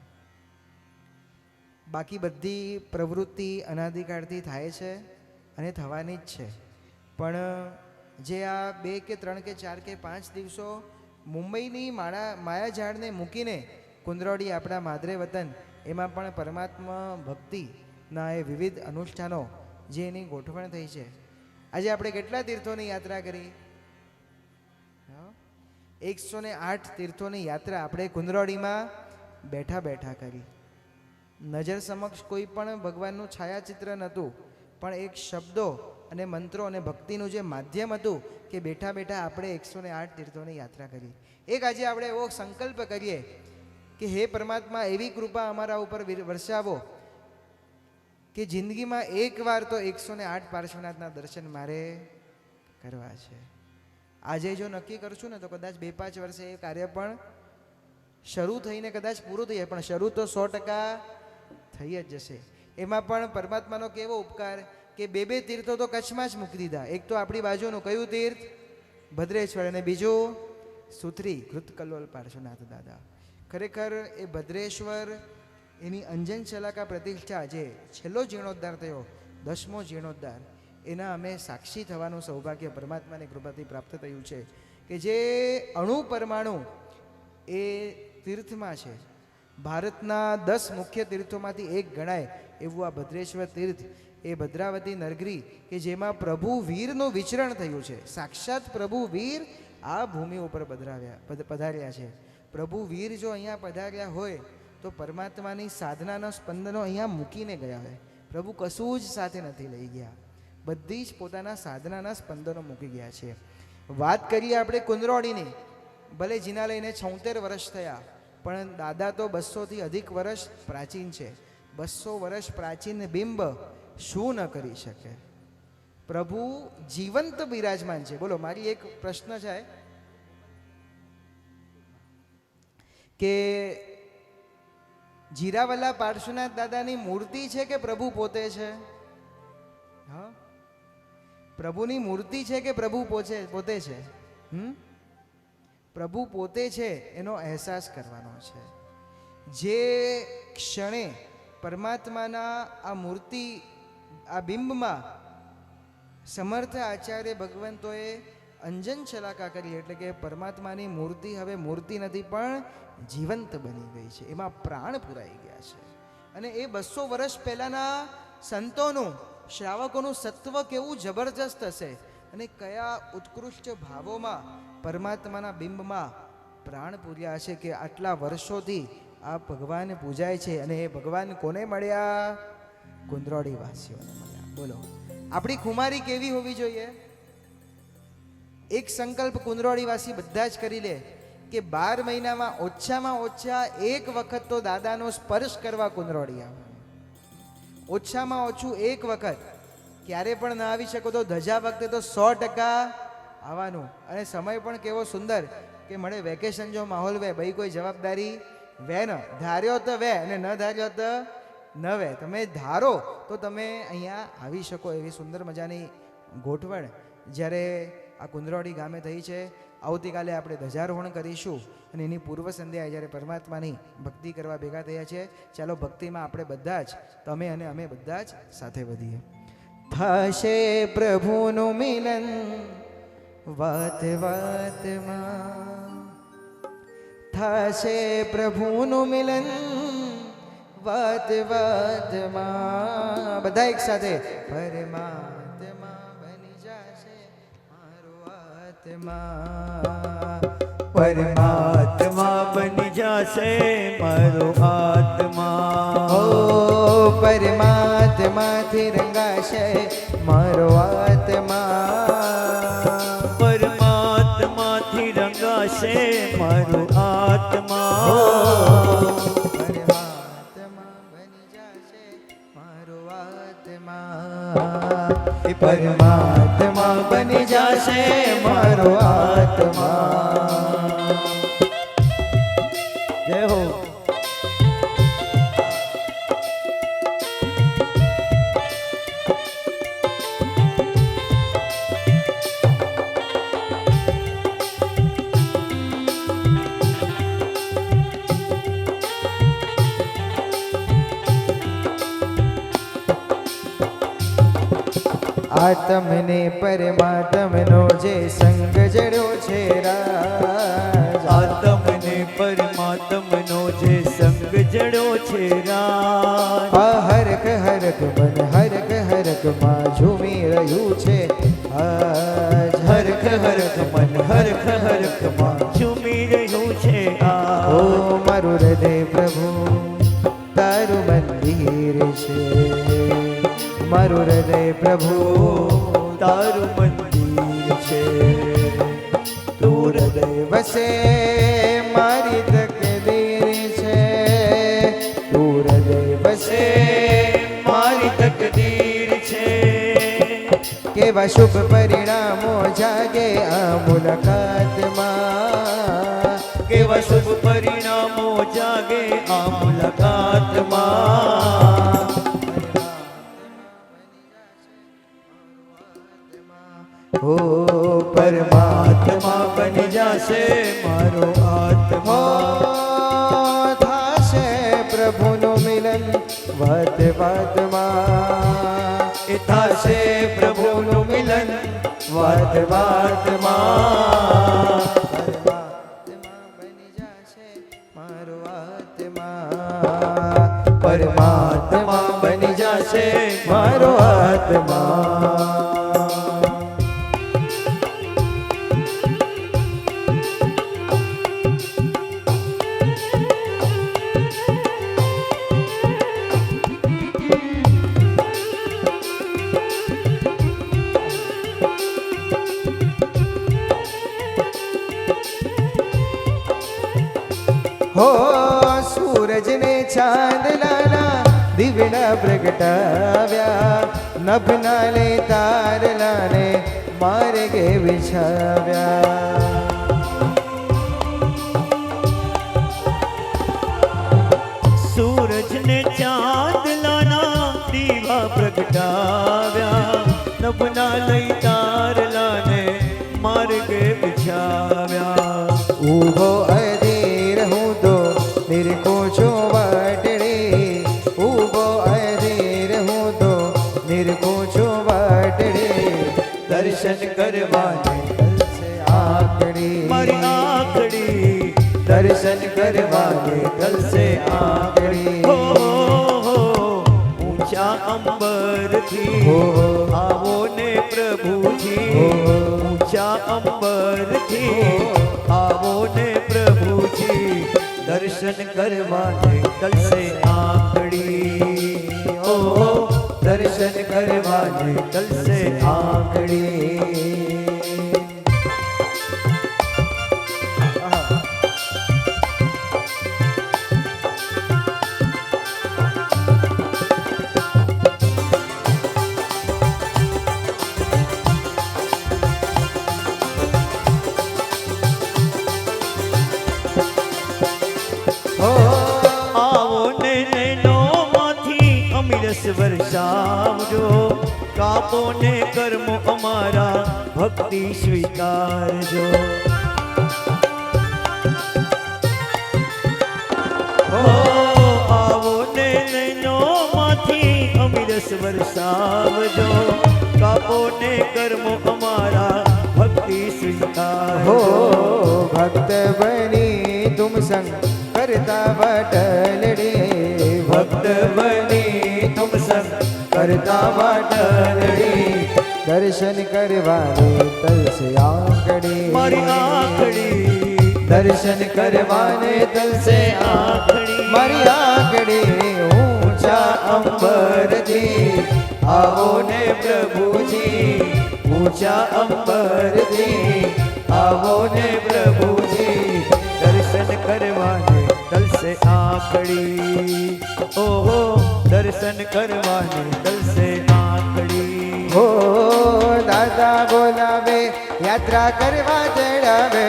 બાકી બધી પ્રવૃત્તિ અનાદિકાળથી થાય છે અને થવાની જ છે, પણ જે આ 2 કે 3 કે 4 કે 5 દિવસો મુંબઈની માયાજાળને મૂકીને કુંદરોડી આપણા માદરે વતન, એમાં પણ પરમાત્મા ભક્તિના એ વિવિધ અનુષ્ઠાનો જે એની ગોઠવણ થઈ છે. આજે આપણે કેટલા તીર્થોની યાત્રા કરી? 108 તીર્થોની યાત્રા આપણે કુંદરોડીમાં બેઠા બેઠા કરી. નજર સમક્ષ કોઈ પણ ભગવાનનું છાયાચિત્ર નહોતું, પણ એક શબ્દો અને મંત્રો અને ભક્તિનું જે માધ્યમ હતું કે બેઠા બેઠા આપણે 108 તીર્થોની યાત્રા કરી. એક આજે આપણે એવો સંકલ્પ કરીએ કે હે પરમાત્મા, એવી કૃપા અમારા ઉપર વરસાવો કે જિંદગીમાં એકવાર તો 108 પાર્શ્વનાથના દર્શન મારે કરવા છે. આજે જો નક્કી કરશું ને તો કદાચ 2-5 વર્ષે એ કાર્ય પણ શરૂ થઈને કદાચ પૂરું થઈ જાય, પણ શરૂ તો 100% થઈ જ જશે. એમાં પણ પરમાત્માનો કેવો ઉપકાર કે 2 તીર્થો તો કચ્છમાં જ મૂકી દીધા. એક તો આપણી બાજુનું કયું તીર્થ? ભદ્રેશ્વર, અને બીજું સુથરી ઘૃતકલ્લોલ પાર્શ્વનાથ દાદા. ખરેખર એ ભદ્રેશ્વર, એની અંજન શલાકા પ્રતિષ્ઠા, જે છેલ્લો જીર્ણોદ્ધાર થયો, 10મો જીર્ણોદ્ધાર, એના અમે સાક્ષી થવાનું સૌભાગ્ય પરમાત્માની કૃપાથી પ્રાપ્ત થયું છે કે જે અણુ પરમાણુ એ તીર્થમાં છે. ભારતના 10 મુખ્ય તીર્થોમાંથી એક ગણાય એવું આ ભદ્રેશ્વર તીર્થ, એ ભદ્રાવતી નગરી કે જેમાં પ્રભુ વીરનું વિચરણ થયું છે. સાક્ષાત પ્રભુ વીર આ ભૂમિ ઉપર પધાર્યા છે. પ્રભુ વીર જો અહીંયા પધાર્યા હોય તો પરમાત્માની સાધનાના સ્પંદનો અહીંયા મૂકીને ગયા હોય. પ્રભુ કશું જ સાથે નથી લઈ ગયા, બધી જ પોતાના સાધનાના સ્પંદનો મૂકી ગયા છે. વાત કરીએ આપણે કુંદરોડીની, ભલે જીના લઈને 76 વર્ષ થયા, પણ દાદા તો 200થી અધિક વર્ષ પ્રાચીન છે. 200 વર્ષ પ્રાચીન બિંબ શું ન કરી શકે? પ્રભુ જીવંત બિરાજમાન છે. બોલો, મારી એક પ્રશ્ન છે કે જીરાવલા પાર્શ્વનાથ દાદાની મૂર્તિ છે કે પ્રભુ પોતે છે? હા, પ્રભુની મૂર્તિ છે કે પ્રભુ પોતે છે? પ્રભુ પોતે છે એનો અહેસાસ કરવાનો છે. જે ક્ષણે પરમાત્માના આ મૂર્તિ, આ બિંબમાં સમર્થ આચાર્ય ભગવંતોએ અંજન શલાકા કરી, એટલે કે પરમાત્માની મૂર્તિ હવે મૂર્તિ નથી પણ જીવંત બની ગઈ છે, એમાં પ્રાણ પુરાઈ ગયા છે. અને એ 200 વર્ષ પહેલાના સંતોનું, શ્રાવકોનું સત્વ કેવું જબરજસ્ત હશે, અને કયા ઉત્કૃષ્ટ ભાવોમાં પરમાત્માના બિંબમાં પ્રાણ પૂર્યા હશે કે આટલા વર્ષોથી આ ભગવાન પૂજાય છે. અને એ ભગવાન કોને મળ્યા? કુંદરોડી વાસીઓને મળ્યા. બોલો, આપણી ખુમારી કેવી હોવી જોઈએ? એક સંકલ્પ કુંદરોળીવાસી બધા જ કરી લે કે 12 મહિનામાં ઓછામાં ઓછા એક વખત તો દાદાનો સ્પર્શ કરવા કુંદરોળી આવે. ઓછામાં ઓછું એક વખત. ક્યારે પણ ના આવી શકો તો ધજા વખતે તો 100% આવવાનું. અને સમય પણ કેવો સુંદર કે મળે વેકેશન જો માહોલ વે ભાઈ કોઈ જવાબદારી વે ન ધાર્યો તો વે અને ન ધાર્યો તો ન વે. તમે ધારો તો તમે અહીંયા આવી શકો એવી સુંદર મજાની ગોઠવણ જ્યારે આ કુંદરોળી ગામે થઈ છે. આવતીકાલે આપણે ધ્વજારોહણ કરીશું અને એની પૂર્વ સંધ્યાએ જ્યારે પરમાત્માની ભક્તિ કરવા ભેગા થયા છે, ચાલો ભક્તિમાં આપણે બધા જ તમે અને અમે બધા જ સાથે વધીએ. થશે પ્રભુનું મિલન વાત વાતમાં, થશે પ્રભુનું મિલન વાત વાતમાં. બધા એક સાથે પરમાત્મા બની જશે મારો આત્મા. પરમાત્મા બની જશે મારો આત્મા. ઓ પરમાત્માથી રંગાશે મારો આત્મા. પરમાત્માથી રંગાશે મારો આત્મા. પરમાત્મા બની જશે મારો આત્મા. એ પરમાત્મા બની જશે મારો આત્મા. જય હો. આત્મને પરમાત્મનો જે સંગ જડ્યો છે રાજ. આત્મને પરમાત્મનો જે સંગ જડ્યો છે રાજ. આ હરખ હરખ મન હરખ હરખ માં ઝૂમી રહ્યું છે આજ. હરખ હરખ મન હરખ હરખ માં ઝૂમી રહ્યું છે ઓ મારું હૃદય પ્રભુ તારું મંદિર છે. મારું હૃદય પ્રભુ તારું મંદિર છે. તું હૃદય વસે મારી તકદીર છે. તું હૃદય વસે મારી તકદીર છે. કેવા શુભ પરિણામો જાગે આ મુલાકાતમાં. કેવા શુભ પરિણામો જાગે આ મુલાકાતમાં. ઓ પરમાત્મા બની જશે મારો આત્મા. થશે પ્રભુનું મિલન વાત વાતમાં. એ થશે પ્રભુનું મિલન વાત વાતમાં. પરમાત્મા બની જશે મારો આત્મા. પરમાત્મા બની જશે મારો આત્મા. હો સૂરજને ચાંદલાના દીવડા પ્રગટાવ્યા. નભના લે તારલાને માર્ગે બિછાવ્યા. સૂરજને ચાંદલાના દીવા પ્રગટાવ્યા. નભના લઈ તારલાને માર્ગે બિછાવ્યા. ઊભો અધીર હું તો નિરખો છો વાટડે. ઊભો અધીર હું તો નિરખો છો વાટડે. દર્શન કરવાને ગલસે આકડી મારી આંખડી. દર્શન કરવાને ગલસે આકડી. હો ઊંચા અંબરથી હો. આવો ને પ્રભુજી. હો. ઊંચા અંબરથી આવો ને પ્રભુજી. દર્શન કરવાને ગલસે આંખડી. ઓ દર્શન કરવાને ગલસે આંખડી. રસ વરસાવજો, કાપો ને કર્મો અમારા ભક્તિ સ્વીકારજો. આવો ને નૈનો માંથી અમીરસ વરસાવજો, કાપો ને કર્મો અમારા ભક્તિ સ્વીકારજો. ભક્ત બની તુમ સંગ કરતા વાટલડે, ભક્ત બની તુમ સંગ કરતા વાટલડે, દર્શન કરવાને તલસે આંકડી, મારી આંખડી દર્શન કરવાને તલસે આંખડી, મારી આંકડી ઊંચા અંબરથી આવો ને પ્રભુજી, ઊંચા અંબરથી આવો ને પ્રભુજી, દર્શન કરવાને તલસે આંખડી. ઓહો દર્શન કરવાને તલસે આંખડી. હો દાદા બોલાવે યાત્રા કરવા ચડાવે,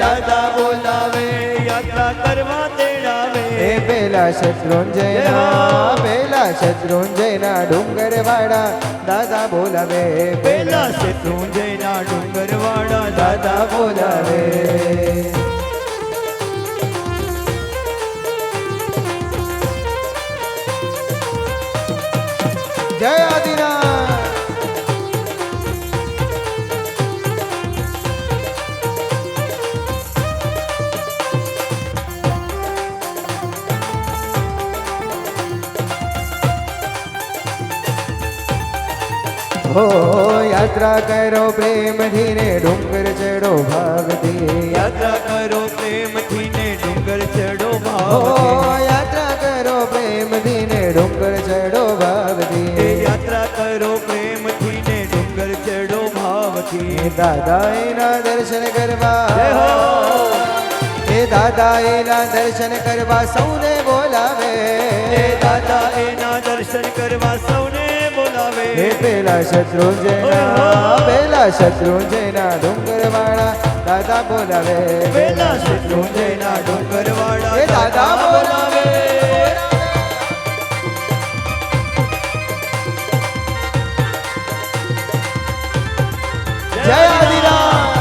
દાદા બોલાવે યાત્રા કરવા તેડાવે. એ પેલા શત્રુંજયના, પેલા શત્રુંજયના ડુંગર વાળા દાદા બોલાવે, પેલા શત્રુંજયના ડુંગર વાળા દાદા બોલાવે. જય આદિનાથ. હો યાત્રા કરો પ્રેમથી ને ડુંગર ચડો ભાગથી, યાત્રા કરો પ્રેમથી ને ડુંગર ચડો હો ભાવથી. યાત્રા કરો પ્રેમથી ને ડુંગર ચડો એ ભાગથી. યાત્રા કરો પ્રેમથી ને ડુંગર ચડો ભાવથી. દાદા એના દર્શન કરવા, જય હો. એ દાદા એના દર્શન કરવા સૌને બોલાવે, એ દાદા એના દર્શન કરવા સૌને બોલાવે. હે પેલા શત્રુંજયના, પેલા શત્રુંજયના ડુંગર વાળા દાદા બોલાવે, પેલા શત્રુંજયના ડુંગર વાળા એ દાદા બોલાવે. જય આદિનાથ.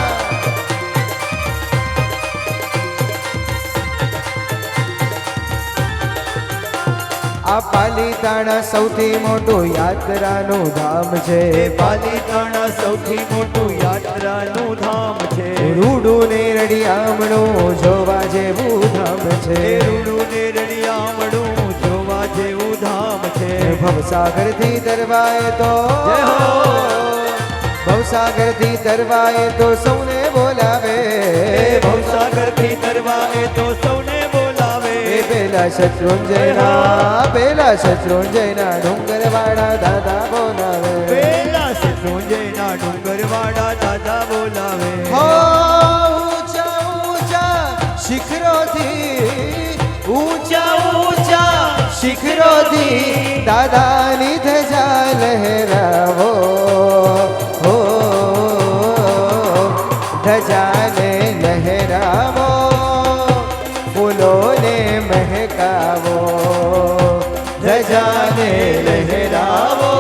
આ પાલીતાણા સૌથી મોટું યાત્રાનું ધામ છે, એ પાલીતાણા સૌથી મોટું યાત્રાનું ધામ છે. રૂડું ને રડિયામણું જોવા જેવું ધામ છે, એ રૂડું ને રળિયામણું જોવા જેવું ધામ છે. ભવસાગરથી તરવાય તો, જય હો. ભવસાગરથી તરવાય તો સૌને બોલાવે, એ ભવસાગરથી તરવા એ તો સૌને બોલાવે. એ પેલા શત્રુંજયના, પેલા શત્રુંજયના ડુંગર વાળા દાદા બોલાવે, પેલા શત્રુંજયના ડુંગર વાળા દાદા બોલાવે. હો ઊંચા ઊંચા શિખરોથી, ઊંચા ઊંચા શિખરોથી દાદાની ધજા લહેરાવો, હો ધજાને લહેરાવો, ફૂલોને મહેકાવો, ધજાને લહેરાવો,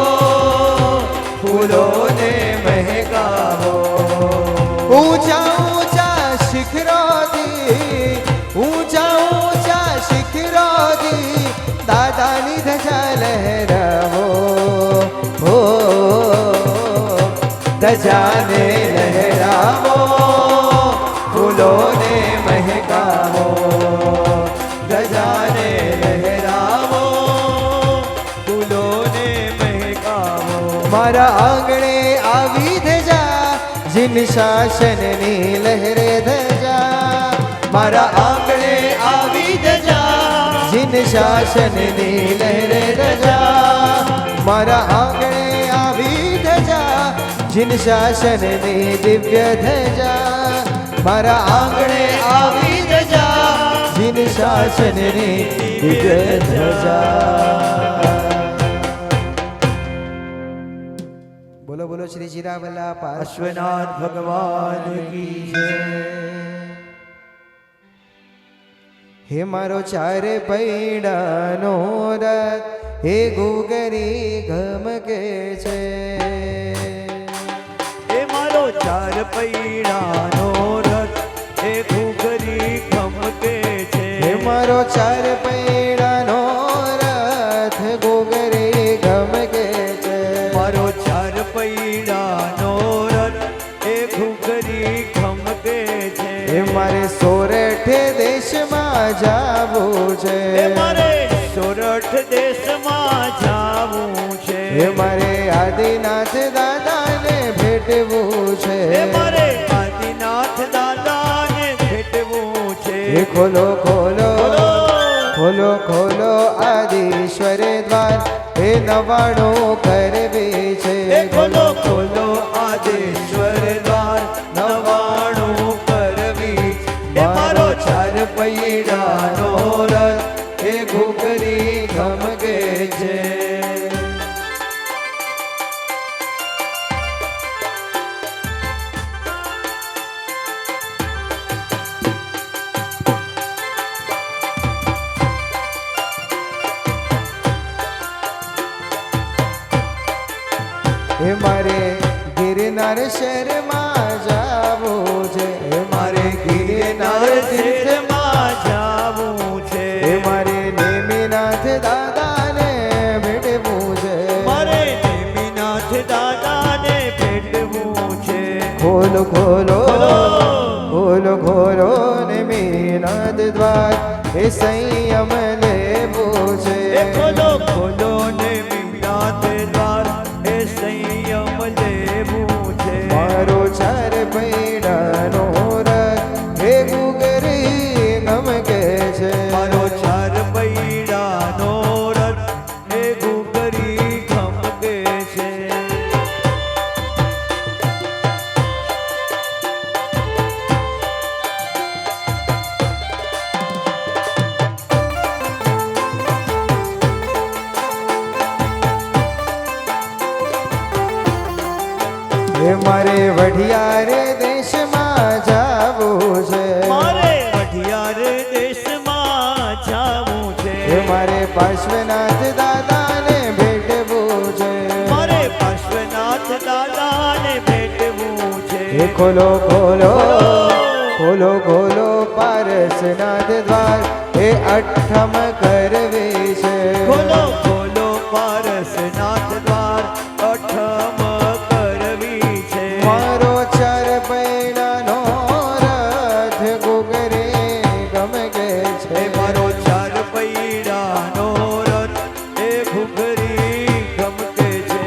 ફૂલોને મહેકાવો. ઊંચા ઊંચા શિખરોથી, ઊંચા ઊંચા શિખરોથી દાદાની ધજા લહેરાવો, હો ધજાને લહેરાવો, ફૂલોને મહેકાવો, ધજાને લહેરાવો, ફૂલોને મહેકાવો. મારા આંગણે આવી ધજા, જીન શાસનની લહેરે ધજા, મારા આંગણે આવી ધજા, જીન શાસનની લહેરે ધજા, મારા આંગણે આવી ધજા, જીન શાસનની દિવ્ય ધજા, મારા આંગણે આવી ધજા, જીન શાસનની દિવ્ય ધજા. બોલો બોલો શ્રી જીરાવલા અશ્વનાથ ભગવાન કી જય. હે મારો ચારે પૈડાનો રથ, હે ગુગરી ગમકે છે. એ મારો ચાર પૈડાનો રથ એ ઘૂઘરી ખમકે છે. હે મારો ચાર પૈડાનો રથ ગુગરી ગમકે છે. મારો ચાર પૈડાનો રથ એ ઘૂઘરી ખમકે છે. હે મારે સોરઠે દેશમાં જાવું છે. એ મારે સોરઠ દેશમાં જાવું છે. હે મારે આદિનાથ દાદાને ભેટવું છે. એ મારે આદિનાથ દાદાને ભેટવું છે. હે ખોલો ખોલો ખોલો ખોલો આદિશ્વર દ્વાર. હે નવાણું કરવી છે. એ ખોલો ખોલો આદેશ્વર દ્વાર નવાણું કરવી. એ મારો ચાર પૈડાનો રથ એ ઘૂઘરી ગમકે છે. હે મારે ગિરનાર શહેરમાં જાવું છે. હે મારે ગિરનાર તીર્થ. તીર્થમાં જાવું છે. હે મારે નેમિનાથ દાદાને ભેટવું છે. મારે નેમિનાથ દાદાને ભેટવું છે. ખોલો ખોલો ખોલો. ખોલો ખોલો નેમિનાથ દ્વાર. હે સંયમ લેવું છે. એ ખોલો ખોલો નેમિનાથ દ્વાર એ સંયમ લેવું છે. મારો ચાર પૈડાનો રથ હે ગુગરી ગમકે છે. મારો ચાર પૈડાનો રથ એ ઘૂઘરી ખમકે છે. હે મારે વઢિયાર દેશમાં જાવું છે. મારે વઢિયાર દેશમાં જાવું છે. હે મારે પાર્શ્વનાથ દાદાને ભેટવું છે. મારે પાર્શ્વનાથ દાદાને ભેટવું છે. હે ખોલો ખોલો ખોલો ખોલો પારસનાથ દ્વાર. હે અઠમ કરવી છે. ખોલો ખોલો પારસનાથ દ્વાર અઠમ કરવી છે. મારો ચાર પૈડાનો રથ ગુગરી ગમકે એ છે. મારો ચાર પૈડાનો રથ એ ઘૂઘરી ગમકે છે.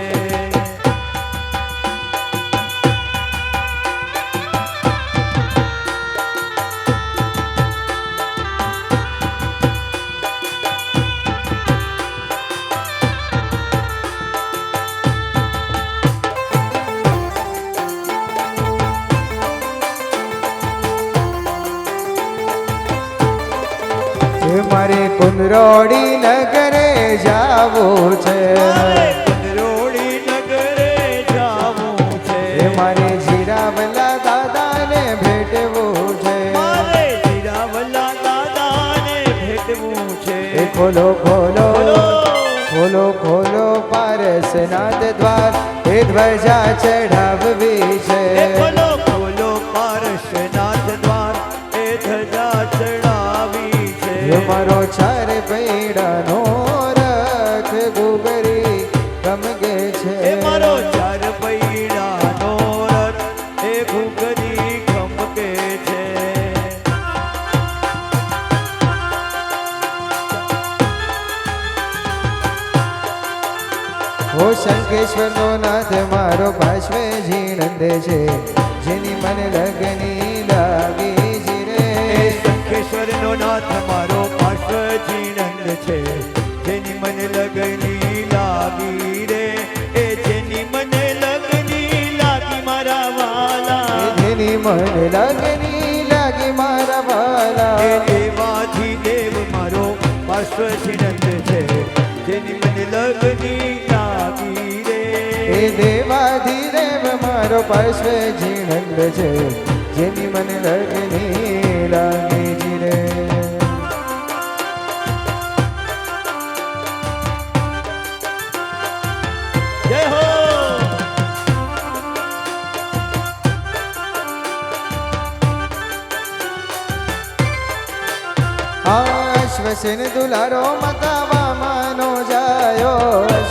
હે મારે કુંદરોડી નગરે જાવું છે. મારે કુંદરોળી નગરે જાવું છે. હે મારે જીરાવલા દાદાને ભેટવું છે. મારે જીરાવલા દાદાને ભેટવું છે. હે ખોલો ખોલો ખોલો. ખોલો ખોલો પારસનાથ દ્વાર. હે ધ્વજા ચઢાવવી છે. એ ખોલો ખોલો પારસનાથ દ્વાર એ ધજા ચડાવી છે. હે મારો ચાર પૈડાનો રથ ગુગરી ગમકે છે. એ મારો ચાર પૈડાનો રથ એ ઘૂઘરી ખમકે છે. હો શંકેશ્વરનો નાથ મારો પાર્શ્વજી નંદ છે. જેની મને લગની લાગી છે રે. એ શંખેશ્વરનો નાથ મારો પાર્શ્વજી નંદ છે. જેની મને લગની લાગી રે. એ જેની મને લગની લાગી મારા વાલા. જેની મને લગની લાગી મારા વાલા. એ દેવાથી દેવ મારો પાર્શ્વજી નંદ છે. જેની મને લગની લાગી રે. એ દેવાધિદેવ મારો પાર્શ્વજી નંદ છે. જેની મને લગની લાગી છે રે. શ્વસન દુલારો માતા વામાનો જાયો,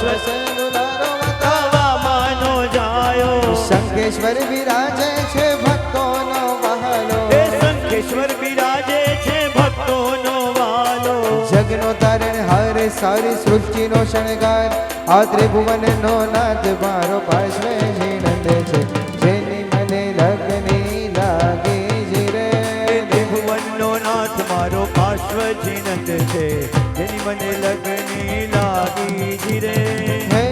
શ્વસન દુલારો માતા માનો જાયો. શંખેશ્વર બિરાજે છે ભક્તોનો વહાલો, એ શંખેશ્વર બિરાજે છે ભક્તોનો વાલો. જગનો તારણ હાર સારી સૃષ્ટિનો શણગાર, આ ત્રિભુવનનો નાથ મારો પાર્શ્વે નંદ છે, જેની મને લગ્ની લાગે છે રે. ત્રિભુવનનો નાથ મારો પાર્શ્વજી નંદ છે, જેની મને લગની લાગી જી રે. હે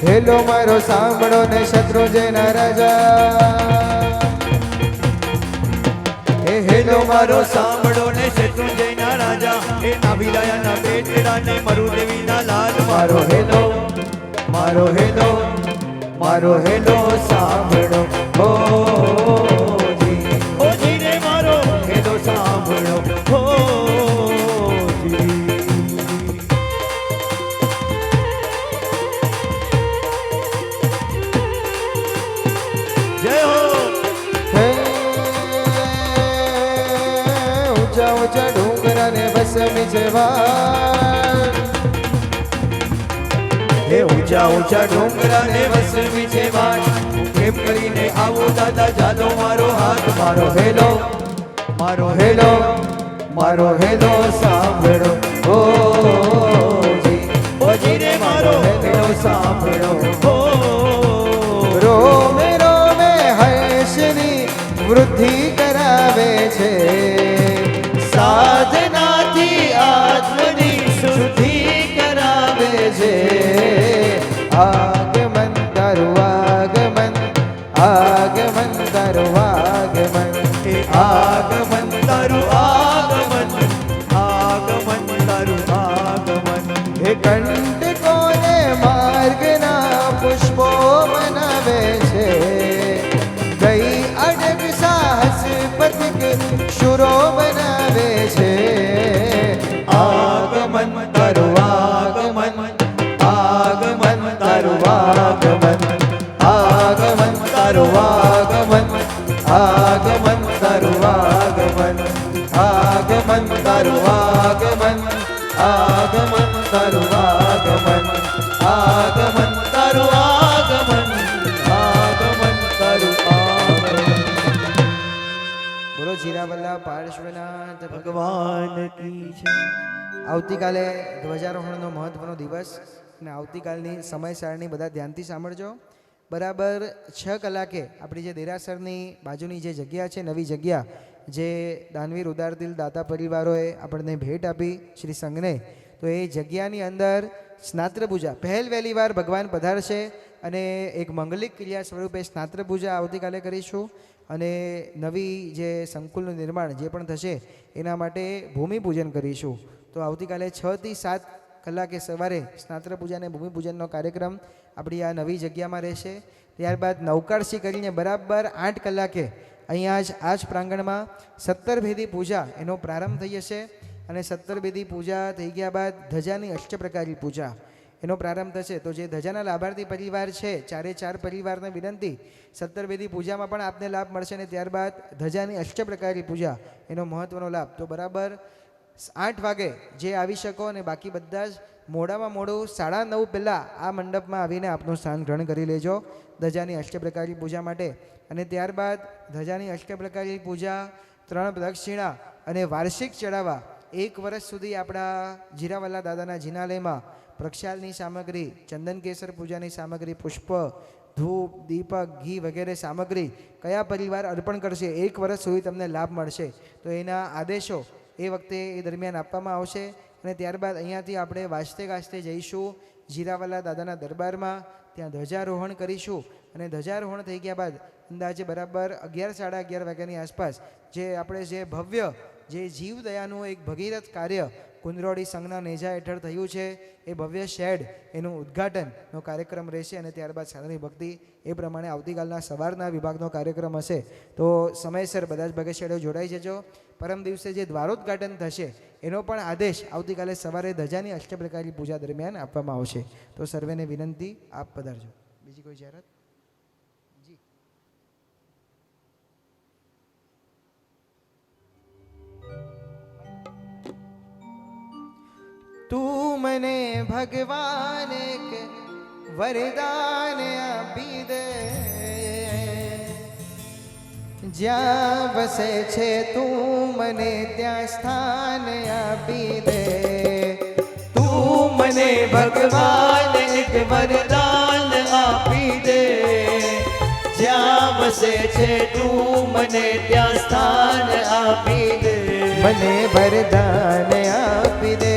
હેલો મારો સાંભળો ને શત્રુંજયના રાજા, હે હેલો મારો સાંભળો ને શત્રુંજયના રાજા, એ નાભિરાયાના બેટડા ને મરુદેવીના લાલ. મારો હેલો, મારો હેલો, મારો હેલો સાંભળો હો જી, ઓ જી રે મારો હેલો સાંભળો હો જી. જય હો. હે ઊંચા ઊંચા ડુંગરા ને વસમી જેવા, હે ઊંચા ઊંચા ડુંગરા ને વસવી છે વાટ, કેમ કરીને આવો દાદા ચાલો મારો હાથ. મારો હેલો, મારો હેલો, મારો હેલો સાંભળો હો જી, ઓ જી રે મારો હેલો સાંભળો હો. રોમે રોમે હર્ષની વૃદ્ધિ કરાવે છે, સાધનાથી આત્મની શુદ્ધિ કરાવે છે. આગમન તારું આગમન, આગમન તારું આગમન, એ આગમન તારું આગમન, આગમન તારું આગમન. હે કંટકોને માર્ગના પુષ્પો બનાવે છે, ગઈ અડગ સાહસ પથિક શુરો બનાવે છે. આગમન તારું આગમન, આગમન તારું આગમન, આગમન તારું આગમન, આગમન તારું આગમન, આગમન તારું આગમન, આગમન તારું આગમન, આગમન તારું આગમન, આગમન તારું આગમન. બોલો જીરાવલ્લા પાર્શ્વનાથ ભગવાન કી છે. આવતીકાલે ધ્વજારોહણનો મહત્વનો દિવસ, અને આવતીકાલની સમય સારણી બધા ધ્યાનથી સાંભળજો. બરાબર 6 કલાકે આપણી જે દેરાસરની બાજુની જે જગ્યા છે, નવી જગ્યા જે દાનવીર ઉદારદિલ દાતા પરિવારોએ આપણને ભેટ આપી શ્રી સંઘને, તો એ જગ્યાની અંદર સ્નાત્ર પૂજા પહેલ વહેલી વાર ભગવાન પધારશે, અને એક મંગલિક ક્રિયા સ્વરૂપે સ્નાત્ર પૂજા આવતીકાલે કરીશું. અને નવી જે સંકુલનું નિર્માણ જે પણ થશે એના માટે ભૂમિપૂજન કરીશું. તો આવતીકાલે 6 થી 7 કલાકે સવારે સ્નાત્ર પૂજા અને ભૂમિપૂજનનો કાર્યક્રમ આપણી આ નવી જગ્યામાં રહેશે. ત્યારબાદ નવકારસી કરીને બરાબર 8 કલાકે અહીંયા જ આ જ પ્રાંગણમાં 17 ભેદી પૂજા એનો પ્રારંભ થઈ જશે. અને 17 ભેદી પૂજા થઈ ગયા બાદ ધજાની અષ્ટપ્રકારી પૂજા એનો પ્રારંભ થશે. તો જે ધજાના લાભાર્થી પરિવાર છે, 4 પરિવારને વિનંતી, 17 ભેદી પૂજામાં પણ આપને લાભ મળશે. અને ત્યારબાદ ધજાની અષ્ટપ્રકારી પૂજા એનો મહત્ત્વનો લાભ. તો બરાબર 8 વાગે જે આવી શકો, અને બાકી બધા જ મોડામાં મોડું 9:30 પહેલાં આ મંડપમાં આવીને આપનું સ્થાન ગ્રહણ કરી લેજો ધજાની અષ્ટપ્રકારી પૂજા માટે. અને ત્યારબાદ ધજાની અષ્ટપ્રકારી પૂજા, 3 પ્રદક્ષિણા અને વાર્ષિક ચડાવવા 1 વર્ષ સુધી આપણા જીરાવલ્લા દાદાના જિનાલયમાં પ્રક્ષાલની સામગ્રી, ચંદન કેસર પૂજાની સામગ્રી, પુષ્પ, ધૂપ, દીપક, ઘી વગેરે સામગ્રી કયા પરિવાર અર્પણ કરશે 1 વર્ષ સુધી તમને લાભ મળશે. તો એના આદેશો એ વખતે એ દરમિયાન આપવામાં આવશે. અને ત્યારબાદ અહીંયાથી આપણે વાજતે ગાજતે જઈશું જીરાવલ્લા દાદાના દરબારમાં, ત્યાં ધ્વજારોહણ કરીશું. અને ધ્વજારોહણ થઈ ગયા બાદ અંદાજે બરાબર 11 સાડા 11 વાગ્યાની આસપાસ જે આપણે જે ભવ્ય જે જીવદયાનું એક ભગીરથ કાર્ય કુંદરોડી સંઘના નેજા હેઠળ થયું છે એ ભવ્ય શેડ એનું ઉદ્ઘાટનનો કાર્યક્રમ રહેશે અને ત્યારબાદ સાંજની ભક્તિ એ પ્રમાણે આવતીકાલના સવારના વિભાગનો કાર્યક્રમ હશે. તો સમયસર બધા જ ભગતશેડો જોડાઈ જજો. પરમ દિવસે જે દ્વારોદ્ઘાટન થશે એનો પણ આદેશ આવતીકાલે સવારે ધજાની અષ્ટપ્રકારની પૂજા દરમિયાન આપવામાં આવશે. તો સર્વેને વિનંતી, આપ પધારજો. બીજી કોઈ જાહેરાત? જી. તું મને ભગવાન એક વરદાન આપી દે, જ્યાં વસે છે તું મને ત્યાં સ્થાન આપી દે. તું મને ભગવાન એક વરદાન આપી દે, જ્યાં વસે છે તું મને ત્યાં સ્થાન આપી દે. મને વરદાન આપી દે,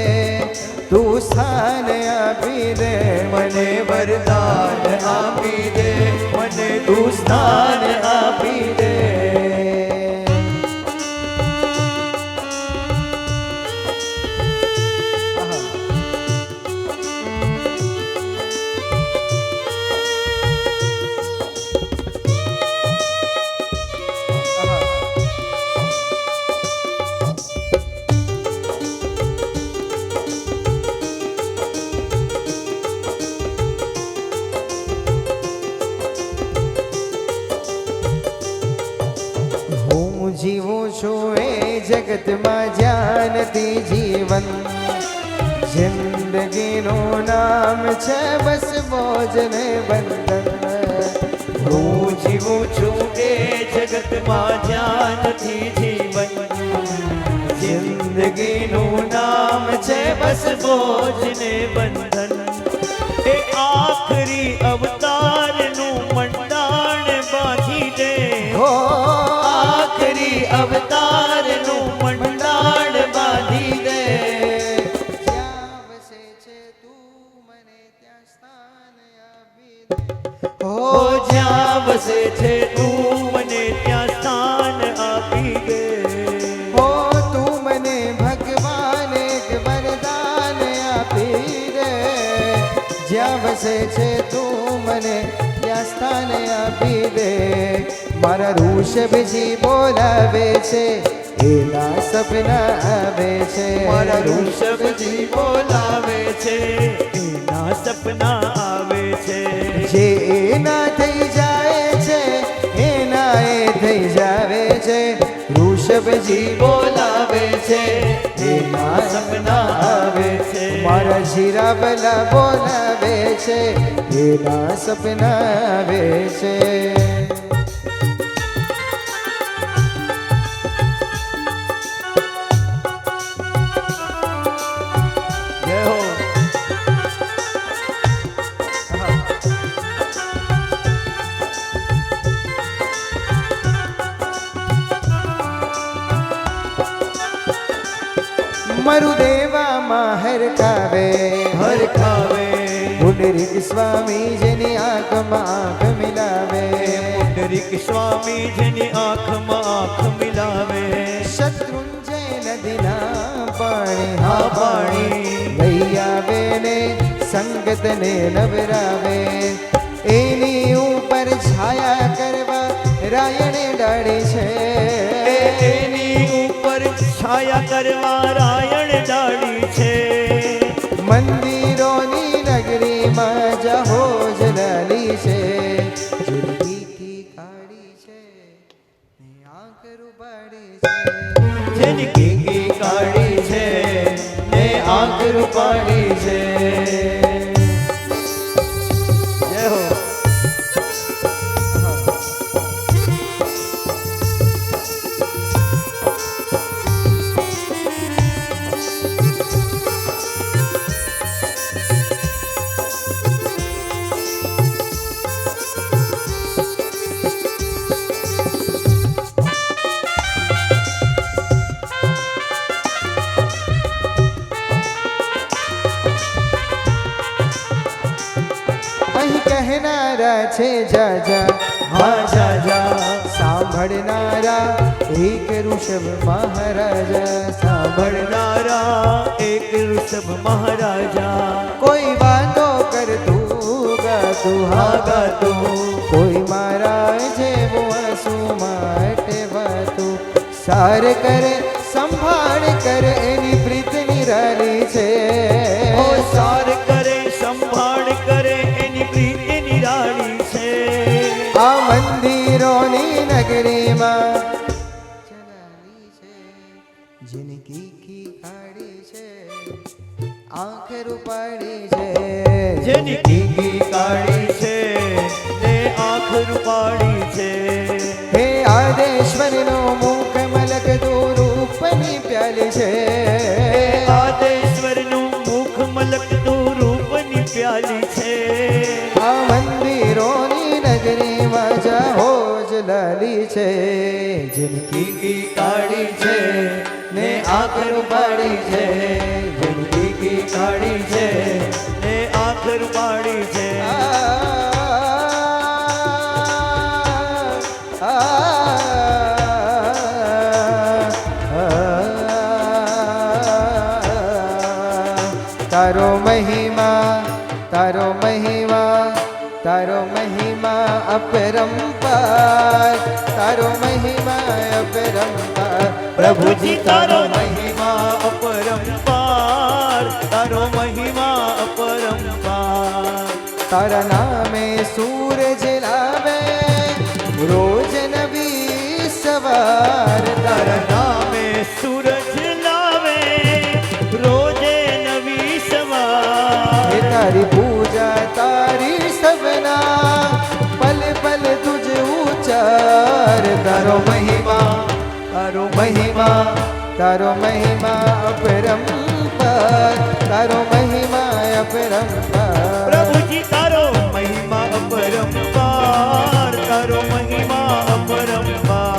તું સ્થાન આપી દે. મને વરદાન આપી દે, મને તું સ્થાન આપી દે. હું જીવું છું એ જગતમાં જ્યાં નથી જીવન, જિંદગીનું નામ છે બસ બોજ ને બંધન. હું જીવું છું એ જગતમાં જ્યાં નથી જીવન, જિંદગીનું નામ છે બસ બોજ ને બંધન. એ આખરી અવતારનું મંડાણ બાંધી દે, આખરી અવતારનું મંડાણ બાંધી દે. જ્યાં વસે છે તું મને ત્યાં સ્થાન આપી દે. હો જ્યાં વસે છે તું મને ત્યાં સ્થાન આપી દે. હો તું મને ભગવાન એક વરદાન આપી દે, જ્યાં વસે છે તું મને ત્યાં સ્થાન આપી દે. મારા ઋષભજી બોલાવે છે, એના સપના આવે છે. મારા ઋષભજી બોલાવે છે, એના સપના આવે છે. જે એના થઈ જાય છે એના એ થઈ જાવે છે. ઋષભજી બોલાવે છે, એના સપના આવે છે. મારા જીરાબલા બોલાવે છે, એના સપના આવે છે. જય હો. મરુદેવામાં હરખાવે હરખાવે પુંડરીક સ્વામી જેની આંખમાં આંખ મિલાવે. પુંડરીક સ્વામી જેની આંખમાં આંખ મિલાવે. શત્રુંજય નદીના પાણી હા પાણી લઈ આવે ને સંગતને નવરાવે. એની ઉપર છાયા કરવા રાયણે ડાળી છે. એની ઉપર છાયા કરવા રાયણ ડાળી છે. મંદિરોની નગરીમાં જહો જલાલી છે. જિંદગી કાળી છે ને આંખ રૂપાળી છે. જેની કીકી કાળી છે ને આંખ રૂપાળી છે. જય હો. કહેનારા છે જાજા, હા જાજા સાંભળનારા એક ઋષભ મહારાજા, સાંભળનારા એક ઋષભ મહારાજા, કોઈ વાતો કરતું ગાતું હા ગાતું, કોઈ મારા જેવું આંસુ માટે વાતું, સાર કરે સંભાળ કરે એની પ્રીત નિરાલી છે, ઓ સાર કરે સંભાળ કરે એની પ્રીત નિરાળી છે, આ મંદિરોની નગરીમાં જલાલી છે, જિંદગી કી કાળી છે, આંખ રૂપાળી છે, જેની કીકી કાળી છે ને આંખ રૂપાળી છે, હે આદેશ્વરનો મુખ મલકતું રૂપની પ્યાલી છે, આદેશ્વરનું મુખ મલકતું રૂપની પ્યાલી છે, આ મંદિરોની નગરીમાં જાહો જલાલી છે, જિંદગી કીકી કાળી છે ને આંખ રૂપાળી છે, જેની કીકી કાળી છે ને આંખ રૂપાળી છે, તારો મહિમા તારો મહિમા તારો મહિમા અપરંપાર, તારો મહિમા અપરંપાર, પ્રભુજી તારો મહિમા અપરંપાર, તારો મહિમા અપરંપાર, તારા નામે સૂરજ લાવે રોજ નવી સવાર, તારા નામે સૂરજ લાવે રોજે નવી સવાર, હે તારી પૂજા તારી સવના પલ પલ તુજ ઉચાર, તારો મહિમા તારો મહિમા તારો મહિમા અપરંપાર, તારો મહિમા અપરંપાર, પ્રભુજી તારો મહિમા અપરંપાર, તારો મહિમા અપરંપાર,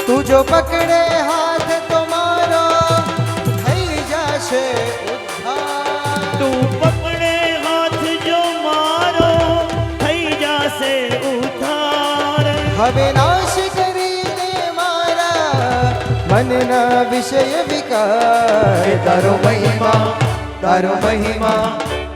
તું જો પકડે હાથ તો મારો થઈ જશે ઉદ્ધાર, તું પકડે હાથ જો મારો થઈ જશે ઉદ્ધાર, હવે નાશ કરીને મારા મનના વિષય વિકાર, તારો મહિમા તારો મહિમા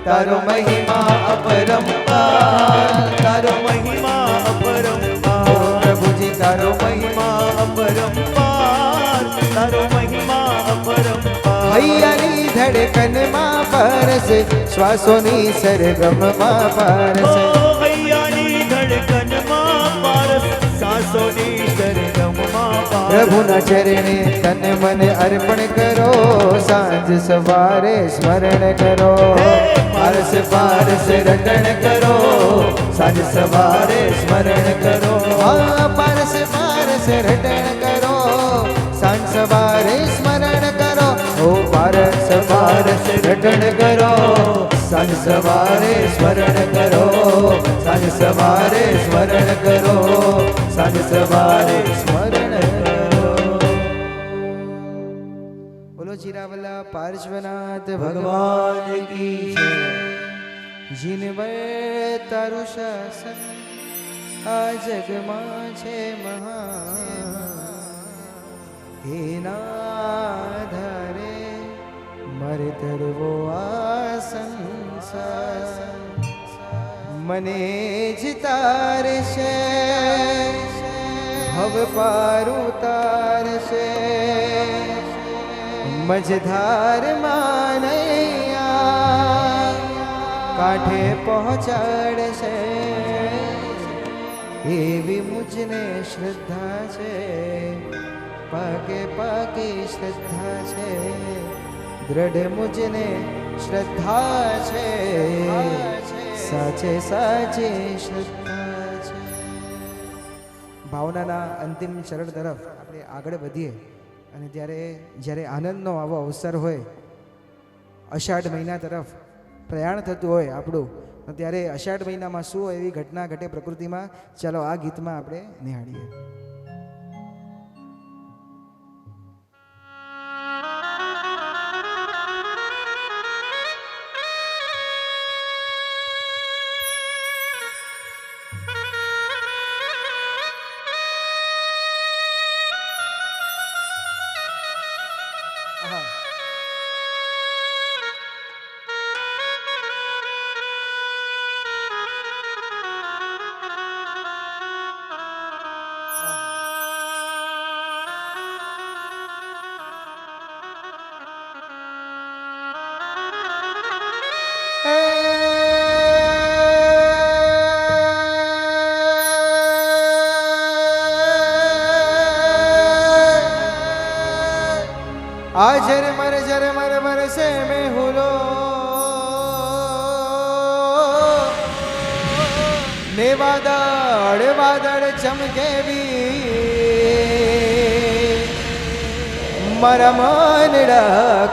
તારો મહિમા અપરંપાર, તારો મહિમા અપરંપાર, પ્રભુજી તારો મહિમા મહિમા અપરંપાર, તારો મહિમા અપરંપાર, હૈયાની ધડકનમાં પરસે, શ્વાસોની સરગમમાં પરસે, હૈયાની ધડકનમાં પારસ, સાસોની સરગમમાં પારસ, પ્રભુના ચરણે તન મન અર્પણ કરો, સાંજ સવારે સ્મરણ કરો, પારસ પારસ રટણ કરો, સાંજ સવારે સ્મરણ કરો, પારસ પારસ રટણ કરો, સાંજ સવારે સ્મરણ કરો, ઓ પારસ પારસ રટણ કરો, સાંજ સવારે સ્મરણ કરો, સાંજ સવારે સ્મરણ કરો, સાંજ સવારે સ્મરણ કરો. બોલો જીરાવલા પાર્શ્વનાથ ભગવાન કી જય. જીનવર તારું શાસન આ જગમાં છે મહાન, એના આધારે મારે ધરવો આ સંસાર, મને જ તારશે ભવ પાર ઉતારશે, મજધાર માનૈયા કાંઠે પહોંચાડશે, એવી મુજને શ્રદ્ધા છે, પાકે પાકી શ્રદ્ધા છે, દ્રઢ મુજને શ્રદ્ધા છે, સાચે સાચે શ્રદ્ધા છે. ભાવનાના અંતિમ ચરણ તરફ આપણે આગળ વધીએ અને જ્યારે આનંદનો આવો અવસર હોય, અષાઢ મહિના તરફ પ્રયાણ થતું હોય આપણું, પણ ત્યારે અષાઢ મહિનામાં શું એવી ઘટના ઘટે પ્રકૃતિમાં, ચાલો આ ગીતમાં આપણે નિહાળીએ. जर मर बरसे में हुलो ने वादड़ वादड़ चमके भी मरा मनड़ा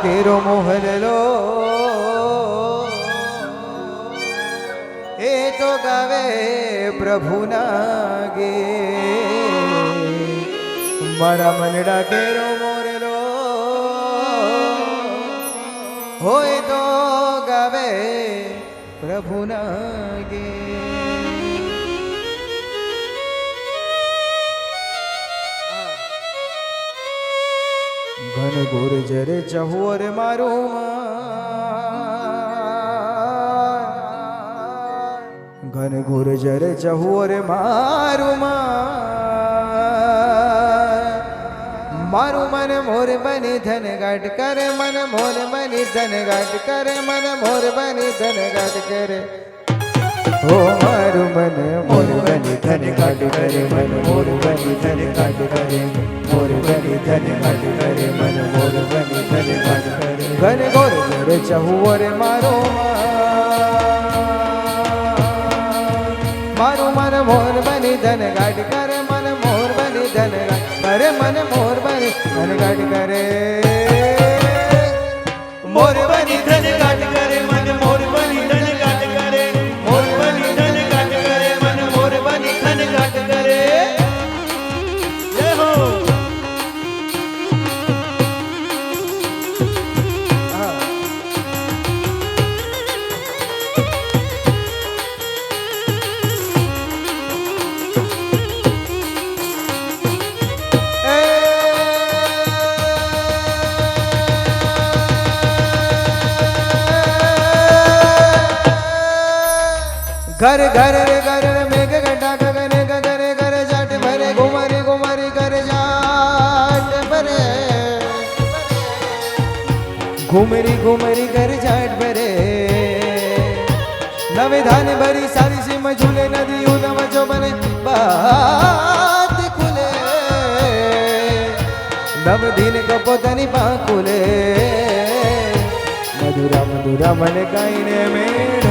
केरो मोहर लो ए तो गावे प्रभु ना गे मरा मनड़ा केरो होए तो गावे प्रभु ना गे. घन घोर जरे चहोर मारो घन घोर जरे चहोर मारू मारू मन मोर बनी धन गाट करे मन मोर बनी धन गाट करे मन मोर बनी धन गाट करे ओ मारू मन मोर बनी धन गाट करे मन मोर बनी धन गाट करे मोर बनी धन गाट करे मन मोर बनी धन गाट करे घन घोर जरे चहुवर मारो मारू मन मोर बनी धन गाट करे मन मोर बनी धन गाट करे मन मोर बनी धन गाट करे मोर बनी धन गाट करे मन मोर बनी धन गाट करे मोर बनी धन गाट करे मन मोर बनी धन गाट करे. जय हो. घर घर रे घर मेघ घटा गगन गगन घर जाट भरे घुमरी घुमरी घर जाट भरे घुमरी घुमरी घर जाट भरे नवे धान भरी सारी सिम झूले नदी उदम जो बने बात खुले नव दिन कपोतनी पाकुले मधुरा मधुरा मन गायने मेढ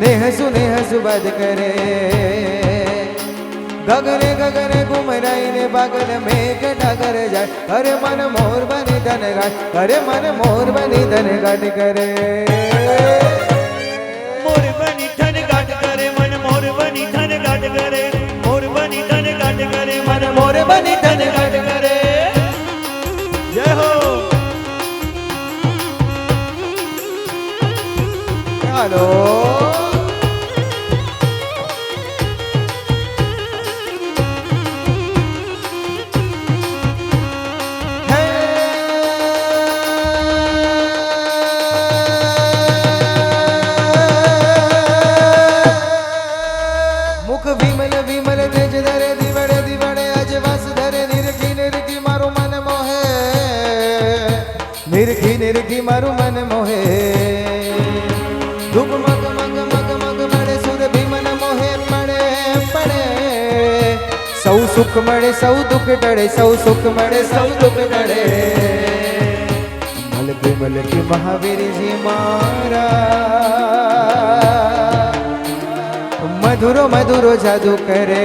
नेह सुबद करे गगने गगने घुमराई ने बागल मेघ ठाकर जाए अरे मन मोर बनी धन घाट अरे मन मोर बनी धन घाट करे मोर बनी धन घाट करे मन मोर बनी धन घाट करे मोर बनी धन घाट करे मन मोर बनी धन घाट करे. जय हो. हेलो मुख विमल विमल तेज धरे दिवड़े दिवड़े अज वास धरे निरखी मारू मन मोहे निरखी मारू मन मोहे धुप मग मग मग मग मड़े सुर भीमन मोहे पड़े पड़े सौ सुख मड़े सौ दुख टड़े सौ सुख मड़े सौ दुख टड़े मल विमल की महावीर जी मारा मधुरो मधुरो जादू करे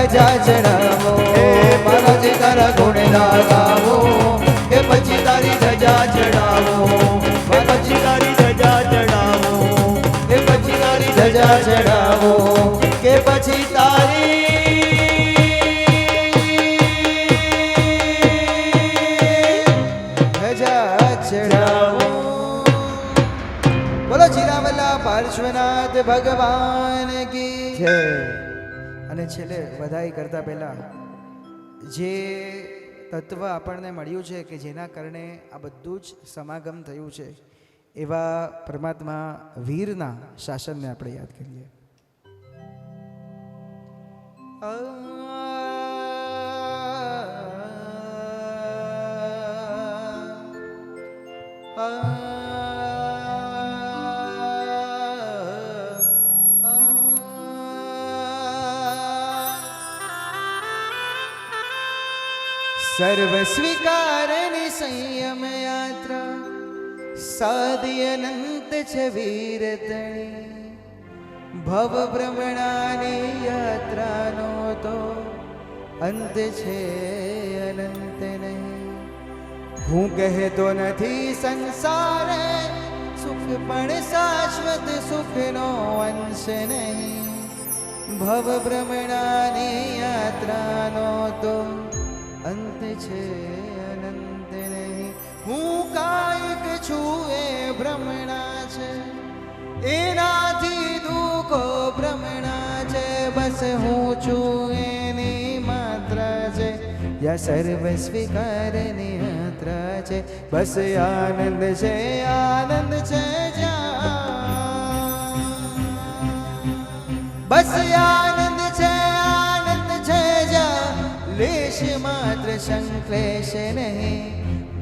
ધજા ચડાવો બાલાજી તારા ગુણ ગાવો કે પછી તારી ધજા ચડાવો એ પછી તારી ધજા ચડાવો કે પછી તારી ધજા ચડાવો કે પછી તારી ધજા ચડાવો. બોલો જીરાવલા પાર્શ્વનાથ ભગવાન કી જય. અને છેલ્લે બધાઈ કરતા પહેલા જે તત્વ આપણને મળ્યું છે કે જેના કારણે આ બધું જ સમાગમ થયું છે એવા પરમાત્મા વીરના શાસનને આપણે યાદ કરીએ. સર્વ સ્વીકારની સંયમ યાત્રા સાદી અનંત છે વીરતણી ભવ ભ્રમણાની યાત્રાનો તો અંત છે અનંત નહીં. હું કહેતો નથી સંસારે સુખ પણ શાશ્વત સુખનો અંશ નહીં. ભવ ભ્રમણાની યાત્રાનો તો અંત છે અનંત નહીં. હું કાયક છું એ ભ્રમણા છે એનાથી દુઃખો ભ્રમણા છે બસ હું છું એની માત્રા છે યા સર્વ સ્વીકારની યાત્રા છે બસ આનંદ છે જ્યાં બસ આનંદ છે જ્યાં લેશ માત્ર સંક્લેશ નહીં.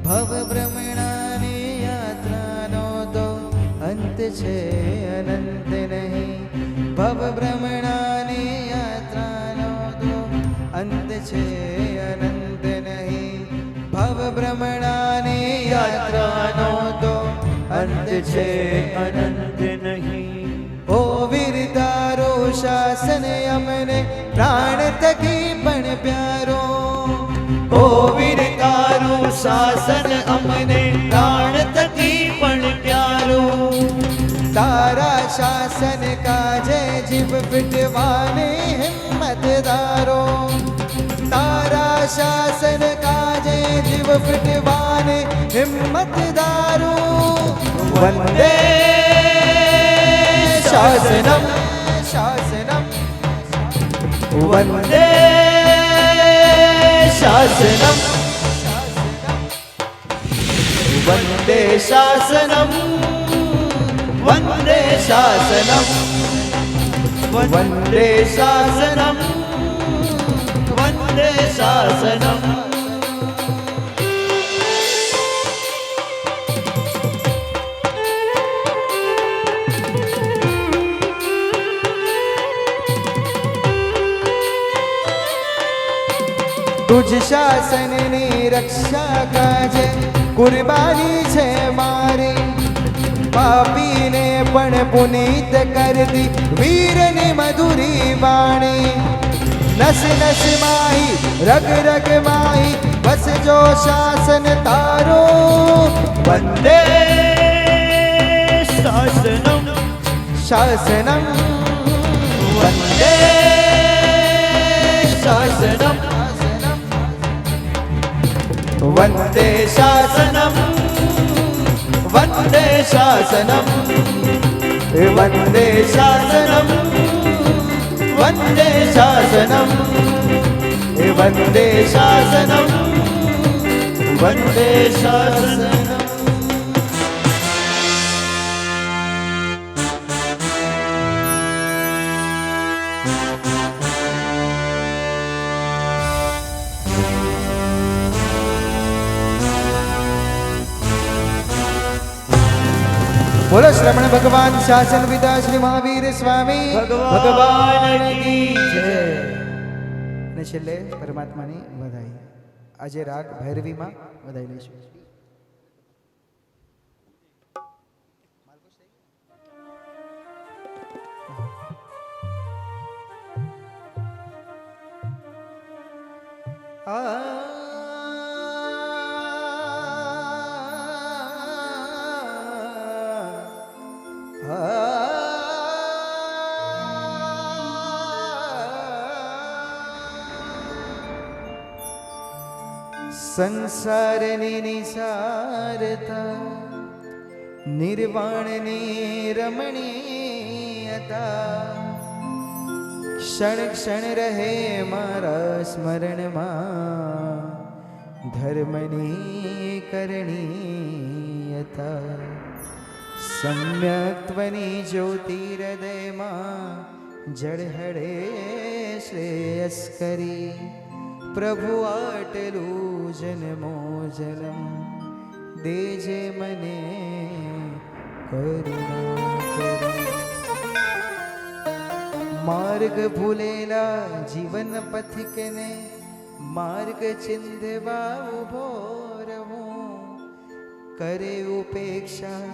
ભવ ભ્રમણાની યાત્રાનો તો અંત છે અનંત નહીં. ભવ ભ્રમણાની યાત્રાનો તો અંત છે અનંત નહીં. ભવ ભ્રમણાની યાત્રાનો તો અંત છે અનંત નહીં. ઓ વીર તારો શાસન અમને પ્રાણ થકી પણ પ્યારો. ઓ વીર તારું શાસન અમને પ્રાણ થકી પણ પ્યારો. તારા શાસન કાજે જીવ ફીટવાને હિંમત દારો. તારા શાસન કાજે જીવ ફીટવાને હિંમત દારો. વંદે શાસનમ શાસનમ વંદે શાસનમ વંદે શાસનમ વંદે શાસનમ વંદે શાસનમ વંદે શાસનમ. તુજ શાસનની રક્ષા કાજે કુરબાની છે મારી. પાપીને પણ પુનીત કરતી વીરની મધુરી વાણી. નસ નસ માહી રગ રગ માહી બસ જો શાસન તારો. વંદે શાસનમ શાસનમ વંદે શાસનમ વંદે શાસનમ વંદે શાસનમ વંદે શાસનમ વંદે શાસનમ વંદે શાસનમ વંદે શાસનમ. બોલો શ્રમણ ભગવાન શાસન પિતા શ્રી મહાવીર સ્વામી ભગવાન કી જય. અને છેલ્લે પરમાત્માની વધાઈ. આજે રાગ ભૈરવીમાં વધાઈ લઈશું. સંસારની નિસારતા નિર્વાણની રમણીયતા ક્ષણ ક્ષણ રહે મારા સ્મરણમાં ધર્મની કરણીયતા સમ્યક્ત્વની જ્યોતિહૃદયમાં જળહળે શ્રેયસ કરી પ્રભુ આટલું જન્મો જન્મ દેજે મને કરુણા કરી માર્ગ ભૂલેલા જીવન પથિકને માર્ગ ચિંધવા ઉભો રહું કરે ઉપેક્ષા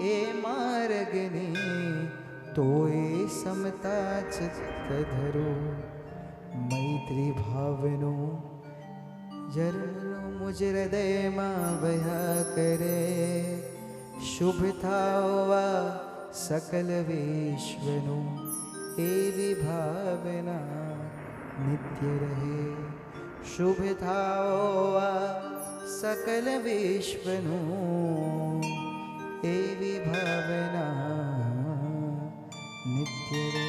એ માર્ગની તોય સમતા ચિત્ત ધરો મૈત્રી ભાવનું જરનું મુજ હૃદયમાં વહ્યા કરે શુભ થાવા સકલ વિશ્વનું એવી ભાવના નિત્ય રહે શુભ થાવા સકલ વિશ્વનું એવી ભાવના નિત્ય રહે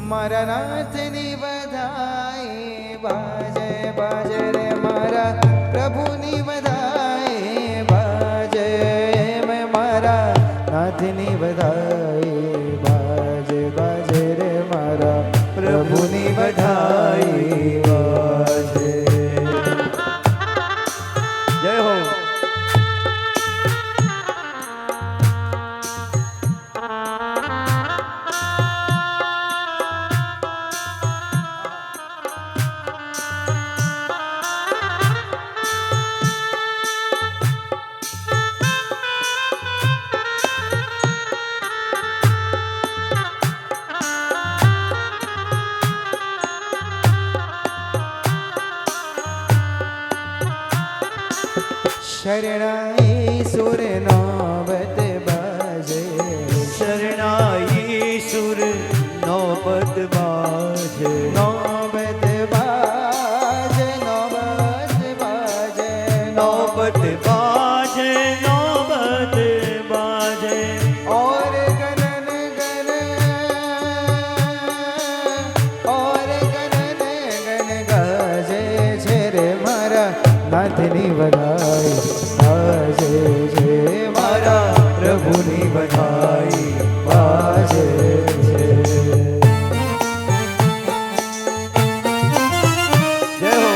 મારા નાથની વધાય બાજે બાજે રે મારા પ્રભુની વધાય બાજે મેં મારા નાથની વધાય બાજે બાજે રે મારા પ્રભુની વધાય બાજે જય હો. શરણાઈ સુર નોબત બાજે શરણાઈ સુર નોબત બાજે નોબત બાજે નોબત બાજે નોબત બાજે નોબત બાજે और गगन गन और गगन गन गाजे છે રે મારા નાથની વધાઈ બાજે છે મારા પ્રભુની વધાઈ બાજે છે જય હો.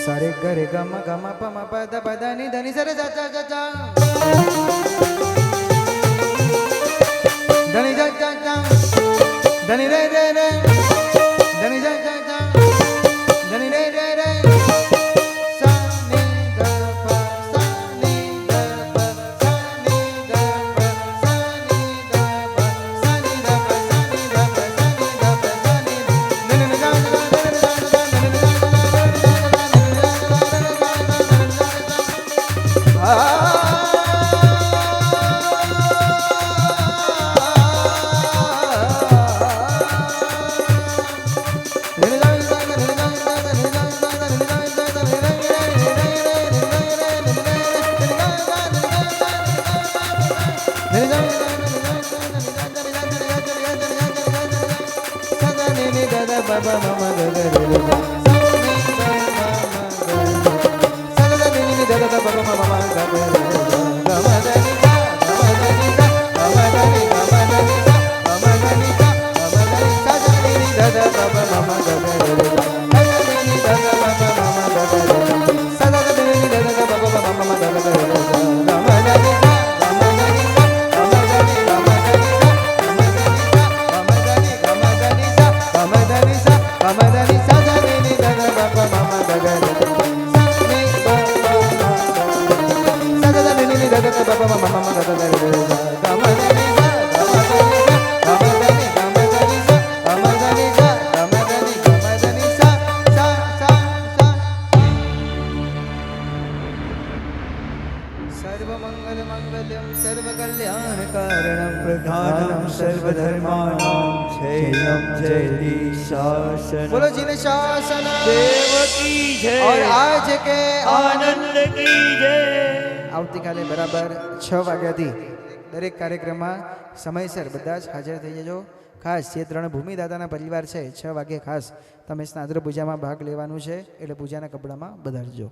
સારે ગરે ગમ ગમ પમ પદ પદ ની ધની સરે ચ ચ ચ ધની ચ ચ ચ ધની રે રે રે ધની ચ ચ ચ ધની રે રે રે સા ની ધ પ સા ની ધ પ સા ની ધ પ સા ની ધ પ સા ની ધ પ સા ની ધ પ સા ની ધ પ સા ની ધની રે જા સર્વમંગલમંગલ્યં સર્વકલ્યાણકારણં પ્રધાનમ સર્વધર્માણામ છેયમ જયતિ શાસન બોલો જીને શાસન દેવકી જય और आज के આનંદ કી જય આવતીકાલે બરાબર 6 વાગ્યાથી દરેક કાર્યક્રમમાં સમયસર બધા જ હાજર થઈ જજો. ખાસ જે 3 ભૂમિદાતાના પરિવાર છે 6 વાગે ખાસ તમે સ્નાત્ર પૂજામાં ભાગ લેવાનું છે એટલે પૂજાના કપડામાં વધારજો.